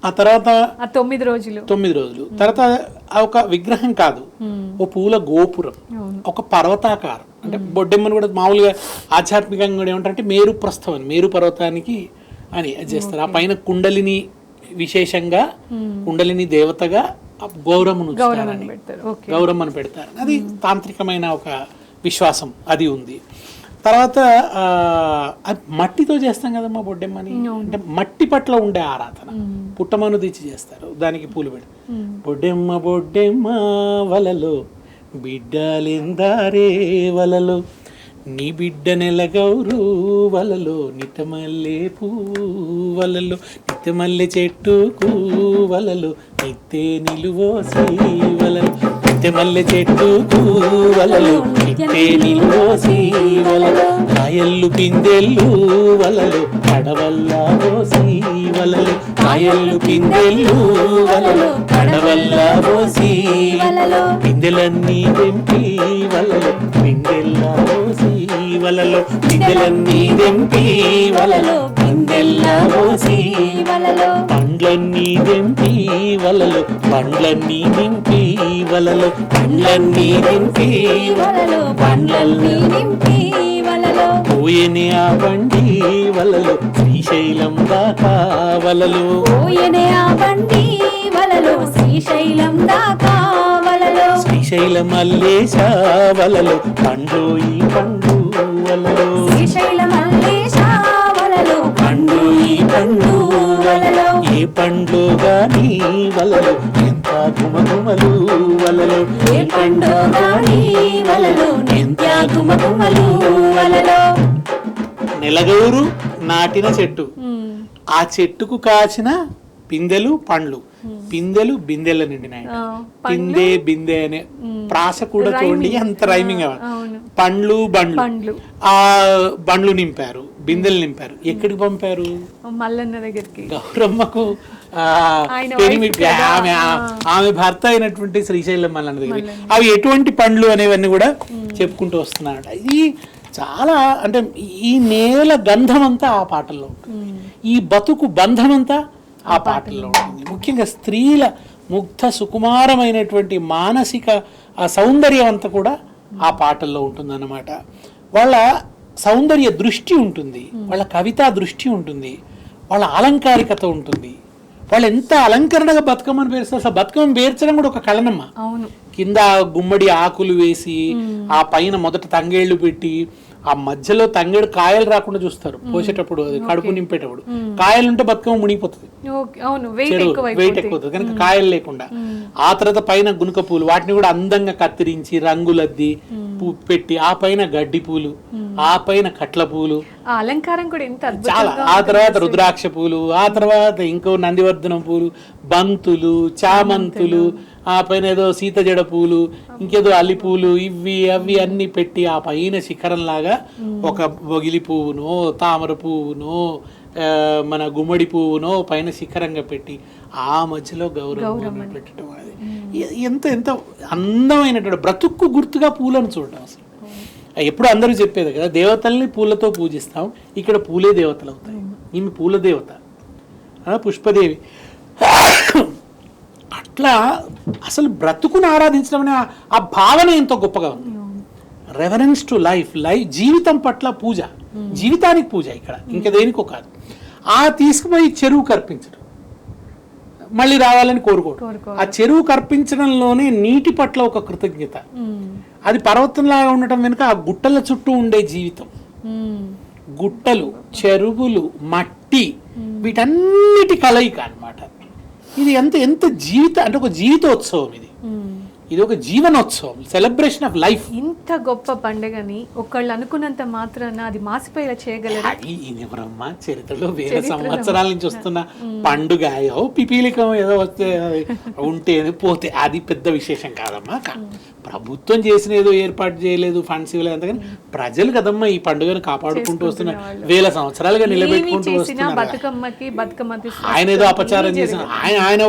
ఆ తర్వాత 9 రోజులు తర్వాత ఒక విగ్రహం కాదు, ఓ పూల గోపురం, ఒక పర్వతాకారం. అంటే బొడ్డెమ్మని కూడా మామూలుగా ఆధ్యాత్మికంగా కూడా ఏమంటారంటే మేరు ప్రస్థం అని, మేరు పర్వతానికి అని చేస్తారు. ఆ పైన కుండలిని, విశేషంగా కుండలిని దేవతగా గౌరమ్మను పెడతారు. అది తాంత్రికమైన ఒక విశ్వాసం అది ఉంది. తర్వాత మట్టితో చేస్తాం కదమ్మా బొడ్డెమ్మని. అంటే మట్టి పట్ల ఉండే ఆరాధన, పుట్టమను తెచ్చి చేస్తారు, దానికి పూలు పెడతారు. బొడ్డెమ్మ బొడ్డెమ్మ వలలో బిడ్డలెందారే వలలో, నీ బిడ్డ నెలగౌరు వలలో, నిట్టమల్లె పూవలలో, నిట్టమల్లె చెట్టుకు వలలో, నిత్తే నిలువోసి వలలో, నిట్టమల్లె చెట్టుకు వలలో, నిత్తే నిలువోసి వలలో, కాయల్లు పిందెల్లు వలలో, కడవల్ల పోసి వలలో, కాయల్లు పిందెల్లు వలలో, కడవల్ల పోసి వలలో, పిందెలన్నీ తెంపి వలలో, పిందెల్లా పోసి వలలో, పిందెలన్నీ తెంపి వలలో, పిందెల్లా పోసి వలలో, పండ్లన్నీ తెంపి వలలో, పండ్లన్నీ నింపి వలలో, పండ్లన్నీ నింపి వలలో, పండ్లన్నీ నింపి వలలో, పోయనే ఆ బండి వలలో, శ్రీశైలం దాకా వలలో, పోయనే ఆ బండి వలలో, శ్రీశైలం దాకా వలలో, శ్రీశైల మల్లేశ వలలో, పండు ఈ పండు వలలో, శ్రీశైల మల్లేశ వలలో, పండు పండ్లు గాని వలలు ఎంత గుమగుమలు వలలు ఏ పండు గాని వలలు నిత్య గుమగుమలు వలలో. నెలగౌరు నాటిన చెట్టు, ఆ చెట్టుకు కాచిన పిందెలు పండ్లు, పిందెలు బిందెల నిండినాయి. పిందె బిందె అనే ప్రాస కూడా చూడండి ఎంత రైమింగ్. పండ్లు బండ్లు, ఆ బండ్లు నింపారు, బిందెలు నింపారు. ఎక్కడికి పంపారు? మల్లన్న దగ్గరికి, గౌరమ్మకు. ఆమె భర్త అయినటువంటి శ్రీశైలం మల్లన్న దగ్గరికి. అవి ఎటువంటి పండ్లు అనేవన్నీ కూడా చెప్పుకుంటూ వస్తున్నారట. ఇది చాలా, అంటే ఈ నేల గంధం అంతా ఆ పాటల్లో ఉంటుంది, ఈ బతుకు బంధం అంతా ఆ పాటల్లో ఉంటుంది. ముఖ్యంగా స్త్రీల ముగ్ధ సుకుమారమైనటువంటి మానసిక ఆ సౌందర్యం అంతా కూడా ఆ పాటల్లో ఉంటుందన్నమాట. వాళ్ళ సౌందర్య దృష్టి ఉంటుంది, వాళ్ళ కవితా దృష్టి ఉంటుంది, వాళ్ళ అలంకారికత ఉంటుంది. వాళ్ళు ఎంత అలంకరణగా బతుకమ్మని పేరుస్తారు. అసలు బతుకమ్మని పేర్చడం కూడా ఒక కళనమ్మ. కింద గుమ్మడి ఆకులు వేసి, ఆ పైన మొదట తంగేళ్లు పెట్టి, ఆ మధ్యలో తంగేడు కాయలు రాకుండా చూస్తారు పోసేటప్పుడు, కడుపు నింపేటప్పుడు. కాయలు ఉంటే బతుకమ్మ మునిగిపోతుంది, వెయిట్ ఎక్కువ కనుక కాయలు లేకుండా. ఆ తర్వాత పైన గునుక పూలు, వాటిని కూడా అందంగా కత్తిరించి రంగులద్ది పెట్టి, ఆ పైన గడ్డి పూలు, ఆ పైన కట్ల పూలు, అలంకారం కూడా ఎంత చాలా. ఆ తర్వాత రుద్రాక్ష పూలు, ఆ తర్వాత ఇంకో నందివర్ధనం పూలు, బంతులు, చామంతులు, ఆ పైన ఏదో సీతజడ పూలు, ఇంకేదో అల్లి పూలు, ఇవి అవి అన్ని పెట్టి ఆ పైన శిఖరంలాగా ఒక బొగిలి పువ్వునో తామర పువ్వునో మన గుమ్మడి పువ్వునో పైన శిఖరంగా పెట్టి ఆ మధ్యలో గౌరవం పెట్టడం. అది ఎంత ఎంత అందమైనటువంటి బ్రతుక్కు గుర్తుగా పూలను చూడడం. అసలు ఎప్పుడు అందరూ చెప్పేది కదా, దేవతల్ని పూలతో పూజిస్తాం, ఇక్కడ పూలే దేవతలు అవుతాయి. ఈమె పూల దేవత పుష్పదేవి. అట్లా అసలు బ్రతుకును ఆరాధించడం అనే ఆ భావన ఎంతో గొప్పగా ఉంది. రెవరెన్స్ టు లైఫ్, జీవితం పట్ల పూజ, జీవితానికి పూజ ఇక్కడ, ఇంకా దేనికో కాదు. ఆ తీసుకుపోయి చెరువు కర్పించడం, మళ్ళీ రావాలని కోరుకోవడం. ఆ చెరువు కర్పించడంలోనే నీటి పట్ల ఒక కృతజ్ఞత. అది పర్వతంలాగా ఉండటం వెనుక ఆ గుట్టల చుట్టూ ఉండే జీవితం, గుట్టలు, చెరువులు, మట్టి, వీటన్నిటి కలయిక అన్నమాట. ఇది ఎంత జీవిత, అంటే ఒక జీవితోత్సవం. ఇది ఒక జీవనోత్సవం, సెలబ్రేషన్ ఆఫ్ లైఫ్. ఇంత గొప్ప పండుగని ఒకళ్ళు అనుకున్నంత మాత్రాన అది మాసిపోయేలా చేయగలరు. ఎవరమ్మా, చరిత్రలో వేల సంవత్సరాల నుంచి వస్తున్న పండుగ, పిపీలికం ఏదో వస్తే ఉంటే పోతే అది పెద్ద విశేషం కాదమ్మా. ప్రభుత్వం చేసిన ఏదో ఏర్పాటు చేయలేదు, ఫండ్స్ ఇవ్వలేదు, అంతగాని ప్రజలు కదమ్మా ఈ పండుగను కాపాడుకుంటూ వస్తున్నారు, వేల సంవత్సరాలుగా నిలబెట్టుకుంటూ వస్తున్నారు. ఆయన ఏదో అపచారం చేసిన ఆయన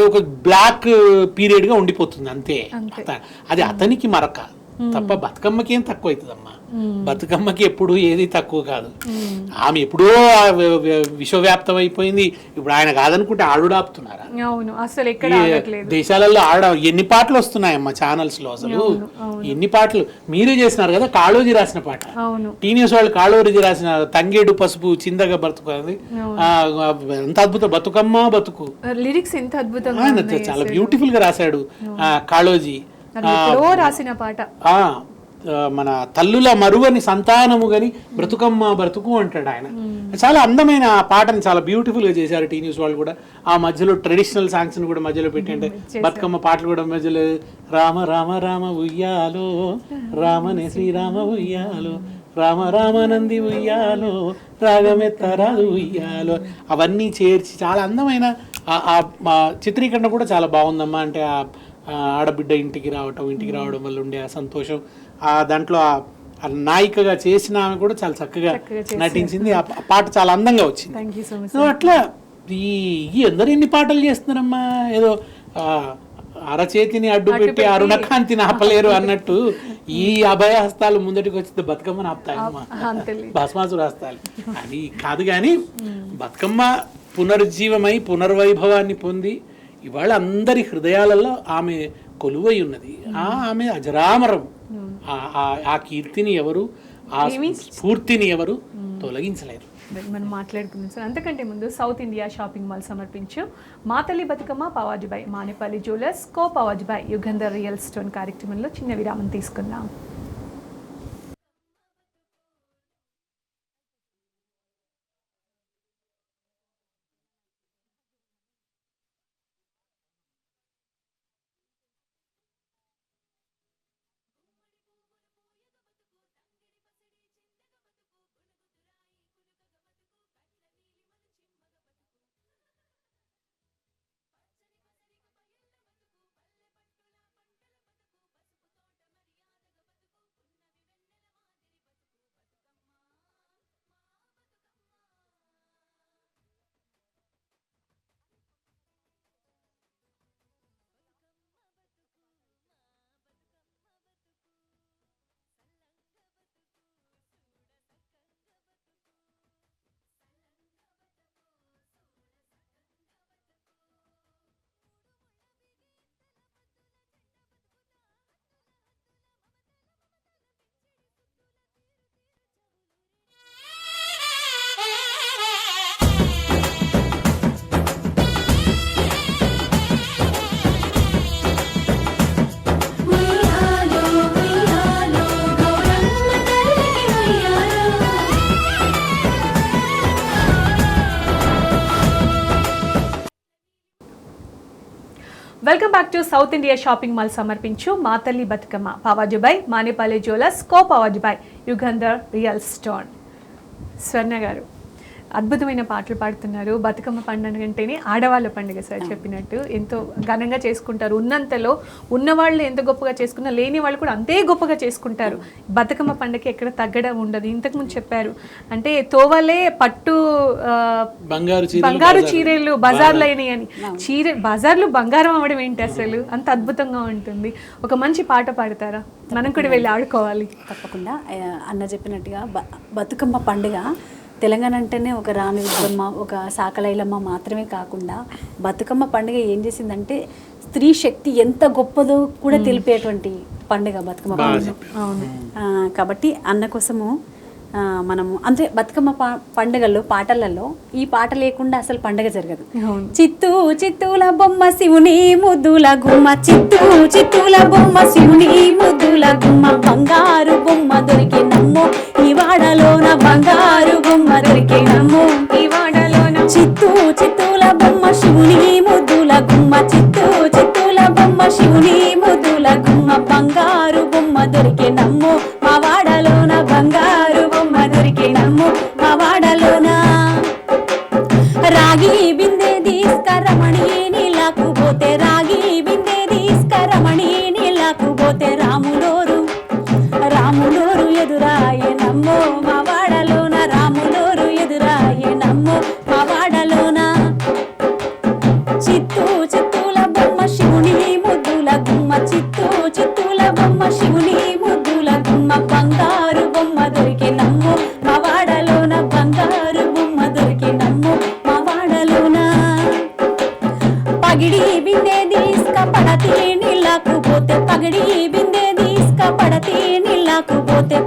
ఒక బ్లాక్ పీరియడ్ గా ఉండిపోతుంది అంతే. అది అతనికి మరక తప్ప బతుకమ్మకి ఏం తక్కువ అవుతుందమ్మా. బతుకమ్మకి ఎప్పుడు ఏది తక్కువ కాదు. ఆమె ఎప్పుడో విశ్వవ్యాప్తం అయిపోయింది. ఇప్పుడు ఆయన కాదనుకుంటే ఆడు ఆపుతున్నారా? దేశాలలో ఎన్ని పాటలు వస్తున్నాయమ్మా ఛానల్స్ లో. అసలు ఎన్ని పాటలు మీరే చేసినారు కదా, కాళోజీ రాసిన పాట, టీనేజ్ వాళ్ళు కాళోజీ రాసిన తంగేడు పసుపు చిందగా బతుకుది, ఎంత అద్భుతం. బతుకమ్మ బతుకు లిరిక్స్ ఎంత అద్భుతంగా, చాలా బ్యూటిఫుల్ గా రాశాడు కాళోజీ. రాసిన పాట మన తల్లుల మరువని సంతానము గని బ్రతుకమ్మ బ్రతుకు అంటాడు ఆయన. చాలా అందమైన ఆ పాటని చాలా బ్యూటిఫుల్ గా చేశారు టీ న్యూస్ వాళ్ళు కూడా. ఆ మధ్యలో ట్రెడిషనల్ సాంగ్స్ ని కూడా మధ్యలో పెట్టండి, బతుకమ్మ పాటలు కూడా మధ్యలో రామ రామ రామ ఉయ్యాలో రామనే శ్రీరామ ఉయ్యాలో రామ రామానంది ఉయ్యాలో రాగమెత్తరాదు ఉయ్యాలో, అవన్నీ చేర్చి చాలా అందమైన చిత్రీకరణ కూడా చాలా బాగుందమ్మా. అంటే ఆడబిడ్డ ఇంటికి రావడం వల్ల ఉండే ఆ సంతోషం, ఆ దాంట్లో ఆ నాయికగా చేసిన ఆమె కూడా చాలా చక్కగా నటించింది. ఆ పాట చాలా అందంగా వచ్చింది. అట్లా ఈ అందరు ఎన్ని పాటలు చేస్తున్నారమ్మా, ఏదో అరచేతిని అడ్డు పెట్టి అరుణకాంతిని ఆపలేరు అన్నట్టు ఈ అభయహస్తాలు ముందటికి వచ్చింది బతుకమ్మని ఆపుతాయమ్మా, భస్మాసుర హస్తాలు అది కాదు. కానీ బతుకమ్మ పునరుజ్జీవమై పునర్వైభవాన్ని పొంది ఇవాళ అందరి హృదయాలలో ఆమె కొలువై ఉన్నది. ఆమె అజరామరం. ఆ కీర్తిని ఎవరు, ఆ స్ఫూర్తిని ఎవరు తొలగించలేరు. మనం మాట్లాడుకుందాం సార్. అంతకంటే ముందు సౌత్ ఇండియా షాపింగ్ మాల్ సమర్పించు మాతల్లి Bathukamma powered by Manepalli jewellers, co powered by Yugandhar real stone కార్యక్రమంలో చిన్న విరామం తీసుకుందాం. Welcome back to South India shopping mall సమర్పించు మా తల్లి Bathukamma powered by Manepalli jewellers co powered by Yugandhar real stone. Swarna గారు అద్భుతమైన పాటలు పాడుతున్నారు. బతుకమ్మ పండుగ అంటేనే ఆడవాళ్ళ పండుగ సార్ చెప్పినట్టు ఎంతో ఘనంగా చేసుకుంటారు. ఉన్నంతలో ఉన్నవాళ్ళు ఎంత గొప్పగా చేసుకున్నా లేని వాళ్ళు కూడా అంతే గొప్పగా చేసుకుంటారు. బతుకమ్మ పండుగకి ఎక్కడ తగ్గడం ఉండదు. ఇంతకుముందు చెప్పారు అంటే తోవలే పట్టు బంగారు చీరలు బజార్లు అయినాయి అని. బజార్లు బంగారం అవ్వడం ఏంటి అసలు, అంత అద్భుతంగా ఉంటుంది. ఒక మంచి పాట పాడతారా, మనం కూడా వెళ్ళి ఆడుకోవాలి. తప్పకుండా. అన్న చెప్పినట్టుగా బతుకమ్మ పండుగ తెలంగాణ అంటేనే ఒక రాణి రుద్రమ్మ, ఒక సాకలైలమ్మ మాత్రమే కాకుండా బతుకమ్మ పండుగ ఏం చేసిందంటే స్త్రీ శక్తి ఎంత గొప్పదో కూడా తెలిపేటువంటి పండుగ బతుకమ్మ పండుగ. కాబట్టి అన్న కోసము మనము అంటే బతుకమ్మ పండుగల్లో పాటలలో ఈ పాట లేకుండా అసలు పండుగ జరగదు. చిత్తూ చిత్తూల బొమ్మ శివుని ముద్దుల గుమ్మ, చిత్తూ చిత్తూల బొమ్మ శివుని ముద్దుల గుమ్మ, బంగారు బొమ్మ దొరికి నమ్ము ఈ వాడలోన, బంగారు బొమ్మ దొరికి నమ్ము ఈ వాడలోన, చిత్తూ చిత్తూల బొమ్మ శివుని ముద్దుల గుమ్మ, చిత్తూ చిత్తూల బొమ్మ శివుని ముద్దుల గుమ్మ, బంగారు బొమ్మ దొరికి నమ్ము మా వాడలోన, బంగారు బొమ్మ దొరికి నమ్ము మా వాడలోన, రాగి బిందె తీసుకరమణి నీళ్ళకు పోతే, రాగి బిందె తీసుకరమణి నీళ్ళకు పోతే, రాములోరు రాములోరు ఎదురాయే నమ్మో మా వాడలోన, రాములోరు ఎదురాయే నమ్మో మా వాడలోన, చిత్తూ చిత్తూల బొమ్మ శివుని ముద్దుల గుమ్మ, చిత్తూ చిత్తూల బొమ్మ శివుని ముద్దుల గుమ్మ, బంగారు బొమ్మ దొరికి నమ్ము మా వాడలోన, బంగారు బొమ్మ దొరికి నమ్ము మా వాడలోన, పగిడి బిందె తీసుక పడతి నీళ్ళకు పోతే, పగిడి బిందె తీసుక పడతి నీళ్ళకు పోతే,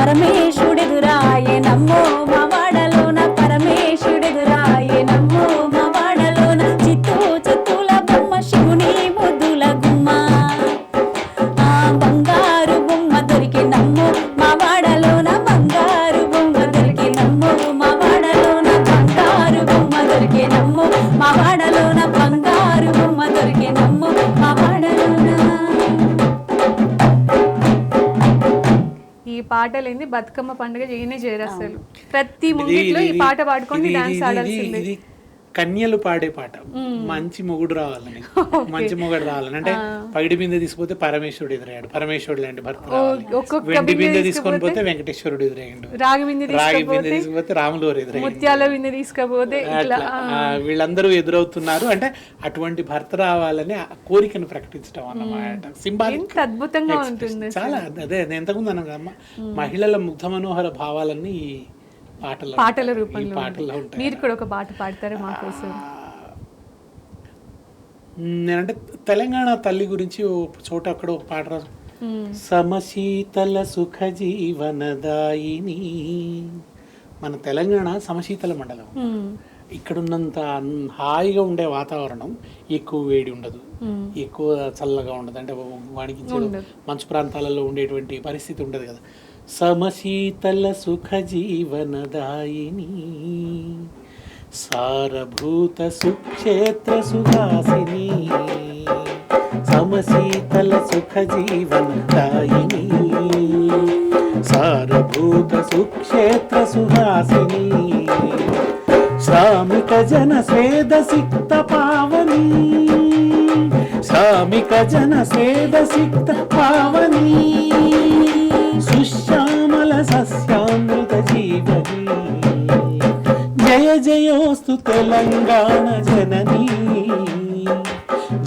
పరమేశుడెదురాయే నమ్మో మా వాడలోన, పరమేశుడెదురాయే నమ్మో మా వాడలోన, చిత్తూ చిత్తూల బొమ్మ శివుని ముద్దుల గుమ్మ, బంగారు బొమ్మ దొరికి నమ్ము మా వాడలోన, బంగారు బొమ్మ దొరికి నమ్ము మా వాడలోన, బంగారు బొమ్మ దొరికి నమ్ము మా వాడలోన, బంగారు బొమ్మ దొరికి నమ్ము మా వాడలోన. ఈ పాట లేని బతుకమ్మ పండుగ చేయనే చేయరు అసలు. ప్రతి ముంగిట్లో ఈ పాట పాడుకొని డాన్స్ ఆడాల్సిందే. కన్యలు పాడే పాట, మంచి మొగుడు రావాలని, మంచి మొగుడు రావాలని అంటే పగిడి బిందె తీసుకుపోతే పరమేశ్వరుడు ఎదురయ్యాడు, పరమేశ్వరుడు లాంటి భర్త రావాలి, వెండి బిందె తీసుకొని పోతే వెంకటేశ్వరుడు ఎదురయ్యాడు, రాగి బిందె తీసుకుపోతే రాములోరు ఎదురయ్యాడు, ముత్యాల బిందె తీసుకుపోతే వీళ్ళందరూ ఎదురవుతున్నారు. అంటే అటువంటి భర్త రావాలని కోరికను ప్రకటించడం అన్నమాట. సింబాలిక్ అద్భుతంగా ఉంటుంది చాలా. అదే ఎంతకుముందు అన్నా కదమ్మా, మహిళల ముగ్ధ మనోహర భావాలన్నీ పాటల రూపంలో. మీరు కూడా ఒక పాట పాడతారు మా కోసం? నేనంటే తెలంగాణ తల్లి గురించి చోట అక్కడ ఒక పాట రాసు, సమశీతల సుఖ జీవనదాయిని. మన తెలంగాణ సమశీతల మండలం. ఇక్కడున్నంత హాయిగా ఉండే వాతావరణం ఎక్కువ వేడి ఉండదు, ఎక్కువ చల్లగా ఉండదు. అంటే వానికి మంచు ప్రాంతాలలో ఉండేటువంటి పరిస్థితి ఉండదు కదా. సమశీతల సుఖ జీవనదాయిని, సారభూత సుక్షేత్ర సుహాసిని, సమశీతల సుఖ జీవనదాయిని, సారభూత సుక్షేత్ర సుహాసిని, శ్రామిక జన స్వేద సిక్త పావని, శ్రామిక జన స్వేద సిక్త పావని, సుశ్యామల సస్యామృత జీవని, జయ జయోస్తు తెలంగాణ జననీ,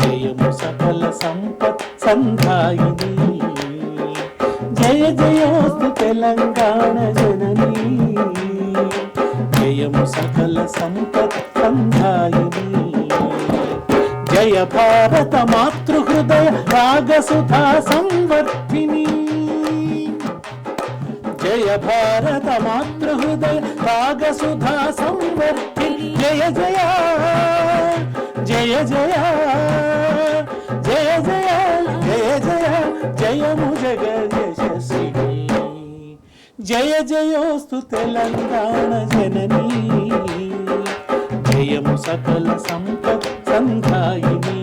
జయము సకల సంపత్ సంధాయిని, జయ జయోస్తు తెలంగాణ జననీ, జయము సకల సంపత్ సంధాయిని, జయ భారత మాతృహృదయ రాగసుధా సంవర్ధిని, జయ భారత మాతృహృదయ రాగసుధా సంవర్ధిని, జయ జయ జయ జయ జయ జయ జయ జయ జయము జగయశస్విని, జయ జయోస్తు తెలంగాణ జననీ, జయము సకల సంపత్ సంధాయిని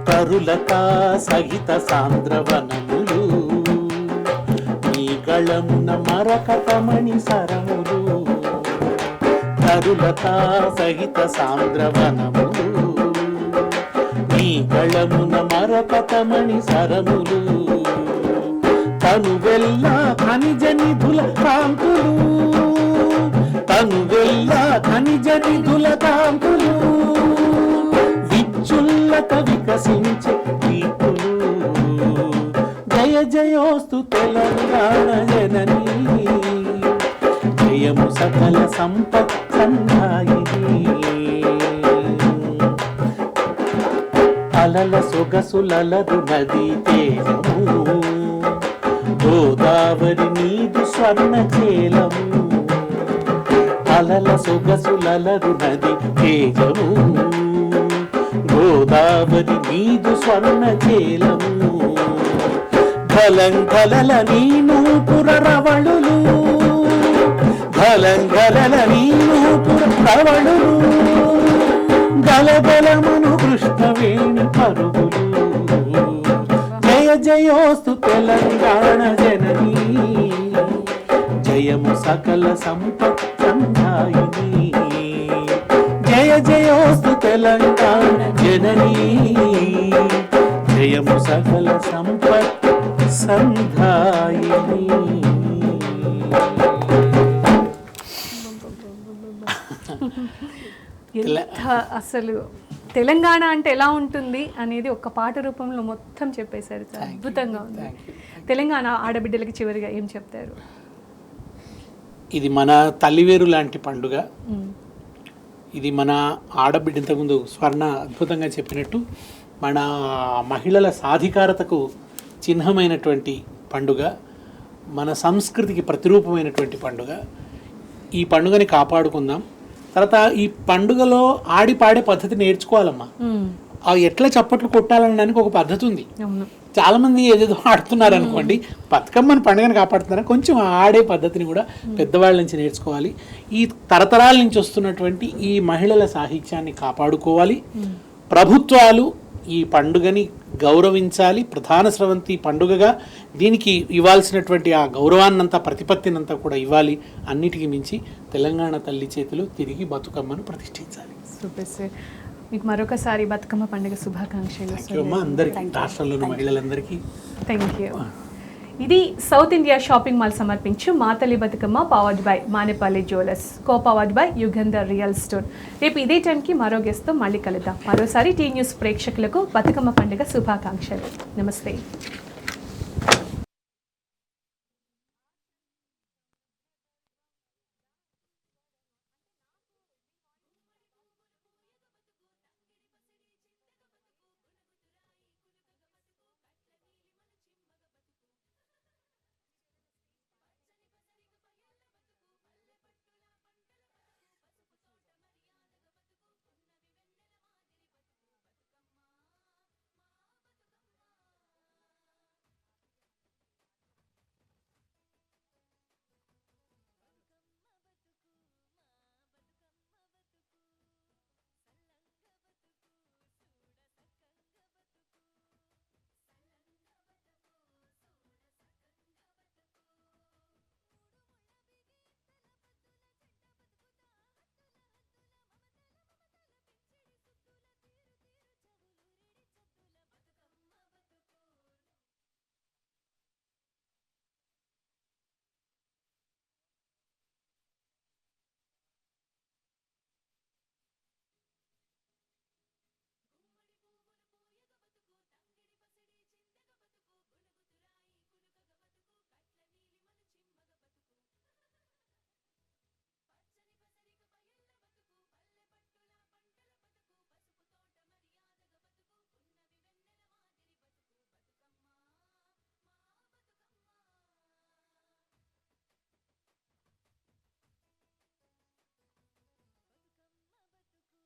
తరులతా సహిత సాంద్రవనములు నీ గళమున మరకతమణి సరములు తరులతా సహిత సాంద్రవనములు నీ గళమున మరకతమణి సరములు తను వెళ్ళ ఖనిజ నిధుల కాంతులు తను వెళ్ళ ఖనిజ నిధుల కాంతులు విచ్చుల్లత వికసించే దీపులు జయ జయోస్తు తెలంగాణ జననీ జయము సకల సంపత్ సంధాయిని అలల సొగసులలరు నదీ తేజము గోదావరి నీదు స్వర్ణ చేలము అలల సొగసులలరు నది తేజము గోదావరి నీదు స్వర్ణ చేలము ఘలంఘలల నీనూపుర రవళులు ఘలంఘలల నీనూపుర రవళులు గలగలమను కృష్ణవేణి పరుగులు జయ జయోస్తు తెలంగాణ జననీ జయము సకల సంపత్ సంధాయిని జయ జయోస్తు తెలంగాణ జననీ జయము సకల సంపత్ సంధాయిని ఎంత అసలు తెలంగాణ అంటే ఎలా ఉంటుంది అనేది ఒక పాట రూపంలో మొత్తం చెప్పేశారు. చాలా అద్భుతంగా ఉంది. తెలంగాణ ఆడబిడ్డలకి చివరిగా ఏం చెప్తారు? ఇది మన తల్లివేరు లాంటి పండుగ. ఇది మన ఆడబిడ్డ, ఇంతకుముందు స్వర్ణ అద్భుతంగా చెప్పినట్టు మన మహిళల సాధికారతకు చిహ్నమైనటువంటి పండుగ, మన సంస్కృతికి ప్రతిరూపమైనటువంటి పండుగ. ఈ పండుగని కాపాడుకుందాం. తర్వాత ఈ పండుగలో ఆడి పాడే పద్ధతి నేర్చుకోవాలమ్మా. అవి ఎట్లా చప్పట్లు కొట్టాలనడానికి ఒక పద్ధతి ఉంది. చాలా మంది ఏదేదో ఆడుతున్నారు అనుకోండి, బతుకమ్మని పండుగని కాపాడుతున్నారు. కొంచెం ఆడే పద్ధతిని కూడా పెద్దవాళ్ళ నుంచి నేర్చుకోవాలి. ఈ తరతరాల నుంచి వస్తున్నటువంటి ఈ మహిళల సాహిత్యాన్ని కాపాడుకోవాలి. ప్రభుత్వాలు ఈ పండుగని గౌరవించాలి. ప్రధాన స్రవంతి పండుగగా దీనికి ఇవ్వాల్సినటువంటి ఆ గౌరవాన్నంతా, ప్రతిపత్తినంతా కూడా ఇవ్వాలి. అన్నిటికీ మించి తెలంగాణ తల్లి చేతిలో తిరిగి బతుకమ్మను ప్రతిష్ఠించాలి. Super sir. మీకు మరొకసారి బతుకమ్మ పండుగ శుభాకాంక్షలు. అందరికీ, రాష్ట్రంలోని మహిళలందరికీ థ్యాంక్ యూ. ఇది సౌత్ ఇండియా షాపింగ్ మాల్ సమర్పించు Matali Bathukamma powered by Manepalli jewellers, co powered by Yugandhar real story. రేపు ఇదే టైంకి మరో గెస్ట్తో మళ్ళీ కలుద్దాం. మరోసారి టీ న్యూస్ ప్రేక్షకులకు బతుకమ్మ పండుగ శుభాకాంక్షలు. నమస్తే.